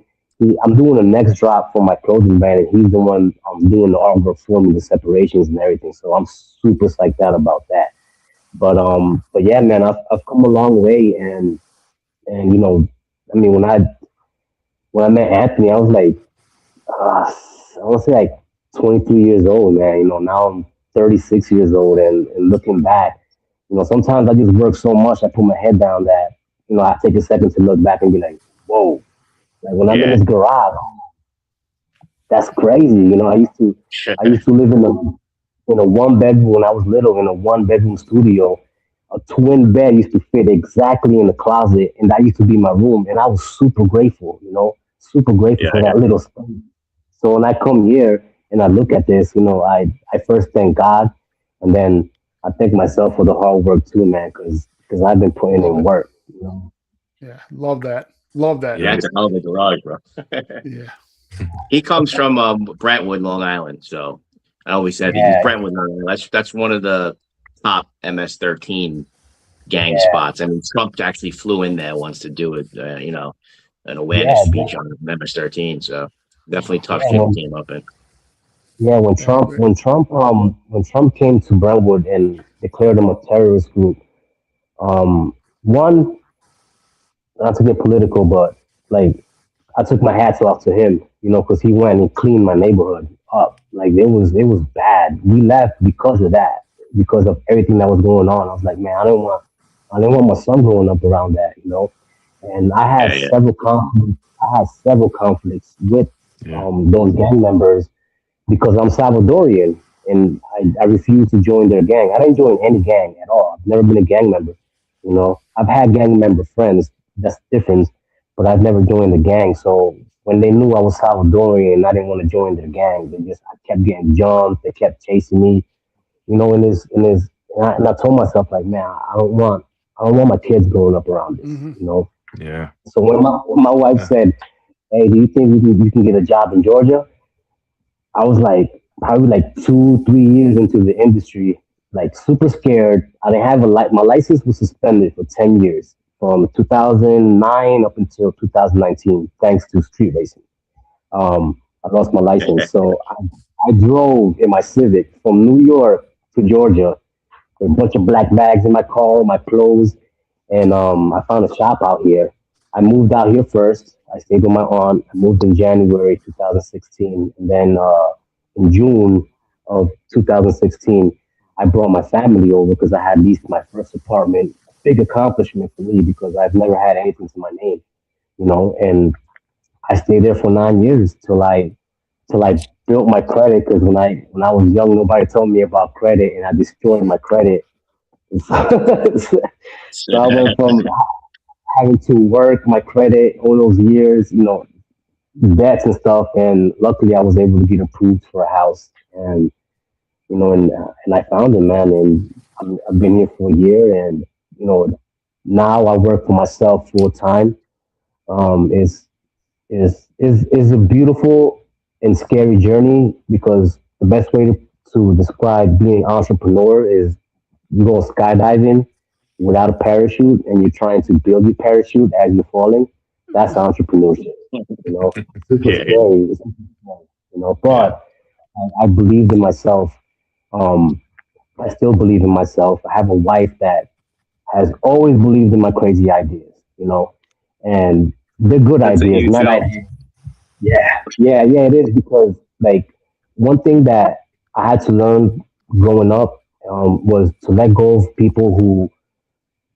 I'm doing the next drop for my clothing brand, and he's the one doing the artwork for me, the separations and everything. So I'm super psyched out about that. But yeah, man, I've come a long way, and I mean, when I met Anthony, I was like, I want to say like 23 years old, man. Now I'm 36 years old, and looking back, sometimes I just work so much, I put my head down that I take a second to look back and be like, whoa, like when I'm in Yeah, this garage, that's crazy. I used to live in a one bedroom when I was little, in a one bedroom studio. A twin bed used to fit exactly in the closet, and that used to be my room. And I was super grateful, super grateful yeah, for yeah. that little space. So when I come here and I look at this, I first thank God, and then I thank myself for the hard work too, man, because I've been putting Love in it. work. Yeah, love that. Love that. Yeah, Yeah. it's a hell of a garage, bro. Yeah. He comes from Brentwood, Long Island. So I always said that he's Yeah, Brentwood, Long Island. That's one of the top MS-13 gang yeah, spots. I mean, Trump actually flew in there once to do it, an awareness yeah, speech on MS-13. So definitely tough yeah. shit he came up in. Yeah, when Yeah. Trump when Trump when Trump came to Brentwood and declared them a terrorist group, one, not to get political, but like I took my hats off to him, because he went and cleaned my neighborhood up. Like it was bad. We left because of that, because of everything that was going on. I was like, man, I didn't want my son growing up around that. And Yeah, yeah, I had several conflicts with Yeah. those gang members because I'm Salvadorian and I refuse to join their gang. I didn't join any gang at all. I've never been a gang member. I've had gang member friends. That's different, but I've never joined the gang. So when they knew I was Salvadorian and I didn't want to join their gang, I kept getting jumped. They kept chasing me. And I told myself like, man, I don't want my kids growing up around this. Hmm. Yeah. So when my wife Yeah. said, "Hey, do you think you can get a job in Georgia?" I was like probably like 2, 3 years into the industry, like super scared. I didn't have my license was suspended for 10 years from 2009 up until 2019, thanks to street racing. I lost my license. So I drove in my Civic from New York to Georgia with a bunch of black bags in my car, my clothes, and I found a shop out here. I moved out here first. I stayed with my aunt. I moved in January 2016, and then in June of 2016, I brought my family over because I had leased my first apartment. A big accomplishment for me because I've never had anything to my name. And I stayed there for 9 years till I built my credit because when I was young, nobody told me about credit, and I destroyed my credit. So I went from having to work my credit all those years, debts and stuff. And luckily, I was able to get approved for a house, and I found it, man. And I've been here for a year, and now I work for myself full time. Is a beautiful and scary journey because the best way to describe being an entrepreneur is you go skydiving without a parachute and you're trying to build your parachute as you're falling. That's entrepreneurship. Super yeah, yeah. scary. It's super scary, Yeah. but I believed in myself. Um, I still believe in myself. I have a wife that has always believed in my crazy ideas, and they're good That's a ideas, huge not help. ideas. Yeah, yeah, yeah. It is because like one thing that I had to learn growing up was to let go of people who,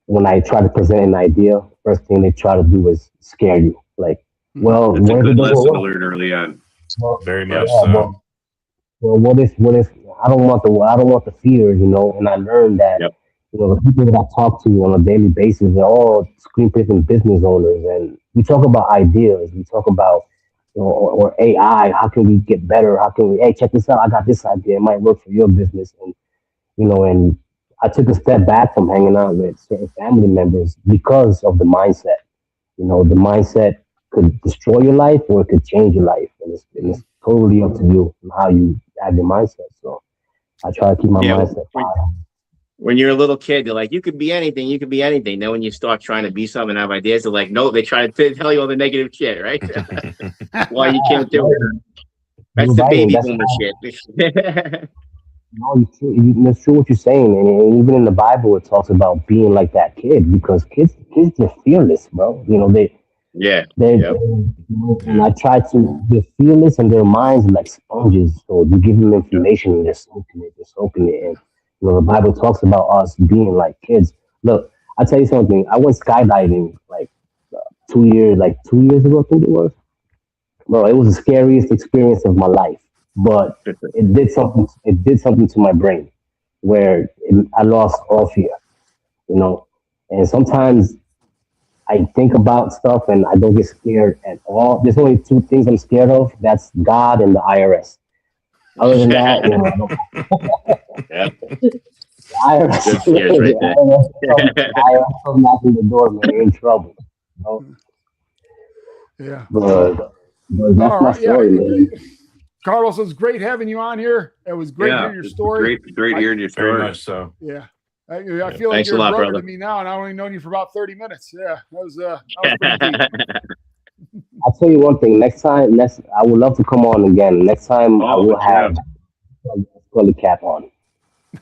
when I try to present an idea, first thing they try to do is scare you. Like, well, That's a what if it good doesn't lesson to work? learn early on. Well, Very yeah, much so. well, what if I don't want the fear, you know? And I learned that, Yep. you know, the people that I talk to on a daily basis, they're all screen printing business owners, and we talk about ideas. We talk about, you know, or AI. How can we get better? How can we? Hey, check this out. I got this idea. It might work for your business, and you know, and I took a step back from hanging out with certain family members because of the mindset. You know, the mindset could destroy your life or it could change your life. And it's totally up to you and how you have your mindset. So I try to keep my Yeah. mindset positive. When you're a little kid, they're like, you could be anything, you could be anything. Then when you start trying to be something and have ideas, they're like, no, they try to tell you all the negative shit, right? Why you can't do it. That's You're the right, and baby that's boomer shit. no, that's true what you're saying. And even in the Bible, it talks about being like that kid because kids are fearless, bro. You know, Yeah. they Yep. and I try to, they're fearless and their minds are like sponges. So you give them information and they're soaking it. And, you know, the Bible talks about us being like kids. Look, I'll tell you something. I went skydiving like 2 years ago, I think it was. Bro, it was the scariest experience of my life, but it did something to my brain where I lost all fear, you know. And sometimes I think about stuff and I don't get scared at all. There's only two things I'm scared of. That's God and the IRS. Other than that, you know, I don't. Yeah. The IRS, Good scares right there. the IRS comes knocking the door, man, you're in trouble. You know? Yeah. But that's All my right. Yeah. story, man. Carlos, it was great having you on here. It was great hearing your it's story. great hearing your Very story. much so. Yeah. I feel like Thanks you're a lot, brother brother. to me now, and I only known you for about 30 minutes. Yeah. That was pretty deep. I'll tell you one thing. I would love to come on again. Next time, I Oh, will yeah. have a scully cap on.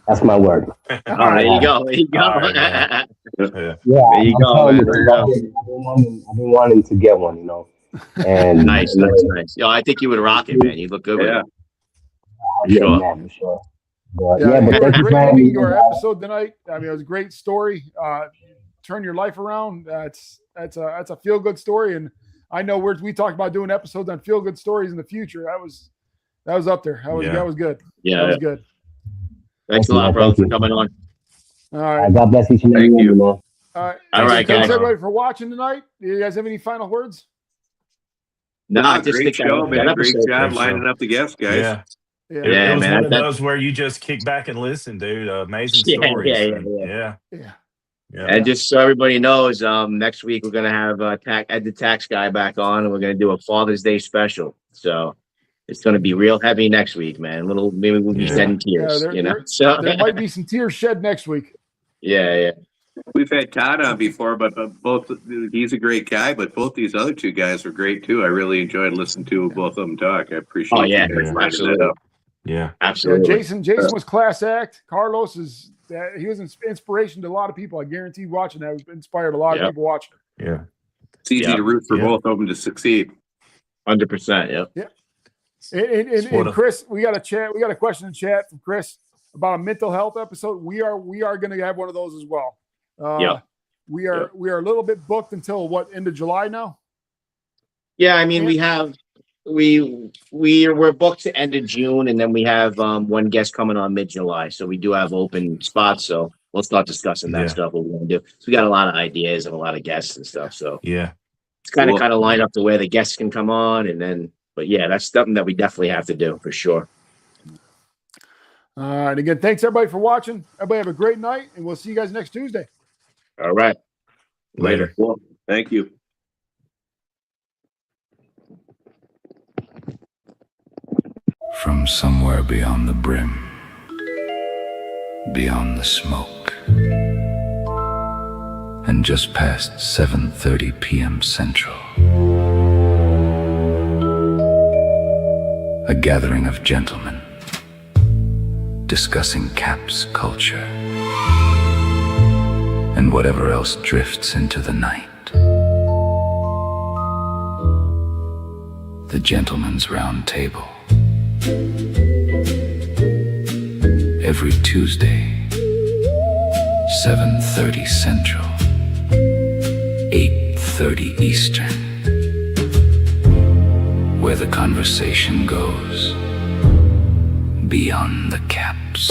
That's my word. All Oh, right. there you go. There you go. All right, man. Yeah. Yeah, There you I'm go, telling man. you, There you go. I've been wanting to get one, you know. And Nice. Yo, I think you would rock it, man. You look good with Yeah. it. yeah, Sure. man, for sure. But Yeah, yeah, you but were thank you great for having ending me. your episode tonight. I mean, it was a great story. Turn your life around. That's a feel good story, and I know we talked about doing episodes on feel good stories in the future. That was up there. That was good. Yeah. That was good. Thanks a lot, brother, for coming on. All right. God bless each and every Thank one, you. man. All right. All right, Thanks guys. everybody for watching tonight. Do you guys have any final words? No, I just great think show, that man. Great episode. job Great lining show. up the guests, guys. Yeah. Yeah. Yeah, It was man, one of that- those where you just kick back and listen, dude. Amazing Yeah, stories. yeah, And yeah. Yeah. Yeah. And just so everybody knows, next week we're gonna have Ed the Tax Guy back on, and we're gonna do a Father's Day special. So it's gonna be real heavy next week, man. Maybe we'll be Yeah. shedding tears, there- you know. there- So There might be some tears shed next week. yeah. We've had Todd on before, but both he's a great guy, but both these other two guys are great too. I really enjoyed listening to both of them talk. I appreciate Oh, yeah, you guys lining that absolutely. up. Yeah. Yeah, Absolutely. Jason was class act. Carlos he was an inspiration to a lot of people. I guarantee watching that inspired a lot of people watching. Yeah. It's easy Yeah. to root for Yeah. both of them to succeed. 100%. Yeah. And Chris, we got a question in chat from Chris about a mental health episode. We are going to have one of those as well. We are a little bit booked until end of July now. Yeah, I mean, we're booked to end of June, and then we have one guest coming on mid-July. So we do have open spots. So we'll start discussing that stuff. What we're gonna do. So we got a lot of ideas and a lot of guests and stuff. So Yeah. it's kind of lined up to where the guests can come on, and then. But yeah, that's something that we definitely have to do for sure. All right. Again, thanks everybody for watching. Everybody have a great night, and we'll see you guys next Tuesday. All right. Later. Well, thank you. From somewhere beyond the brim, beyond the smoke, and just past 7:30 p.m. Central, a gathering of gentlemen discussing caps culture and whatever else drifts into the night. The Gentleman's Round Table. every Tuesday, 7:30 Central, 8:30 Eastern, where the conversation goes beyond the caps.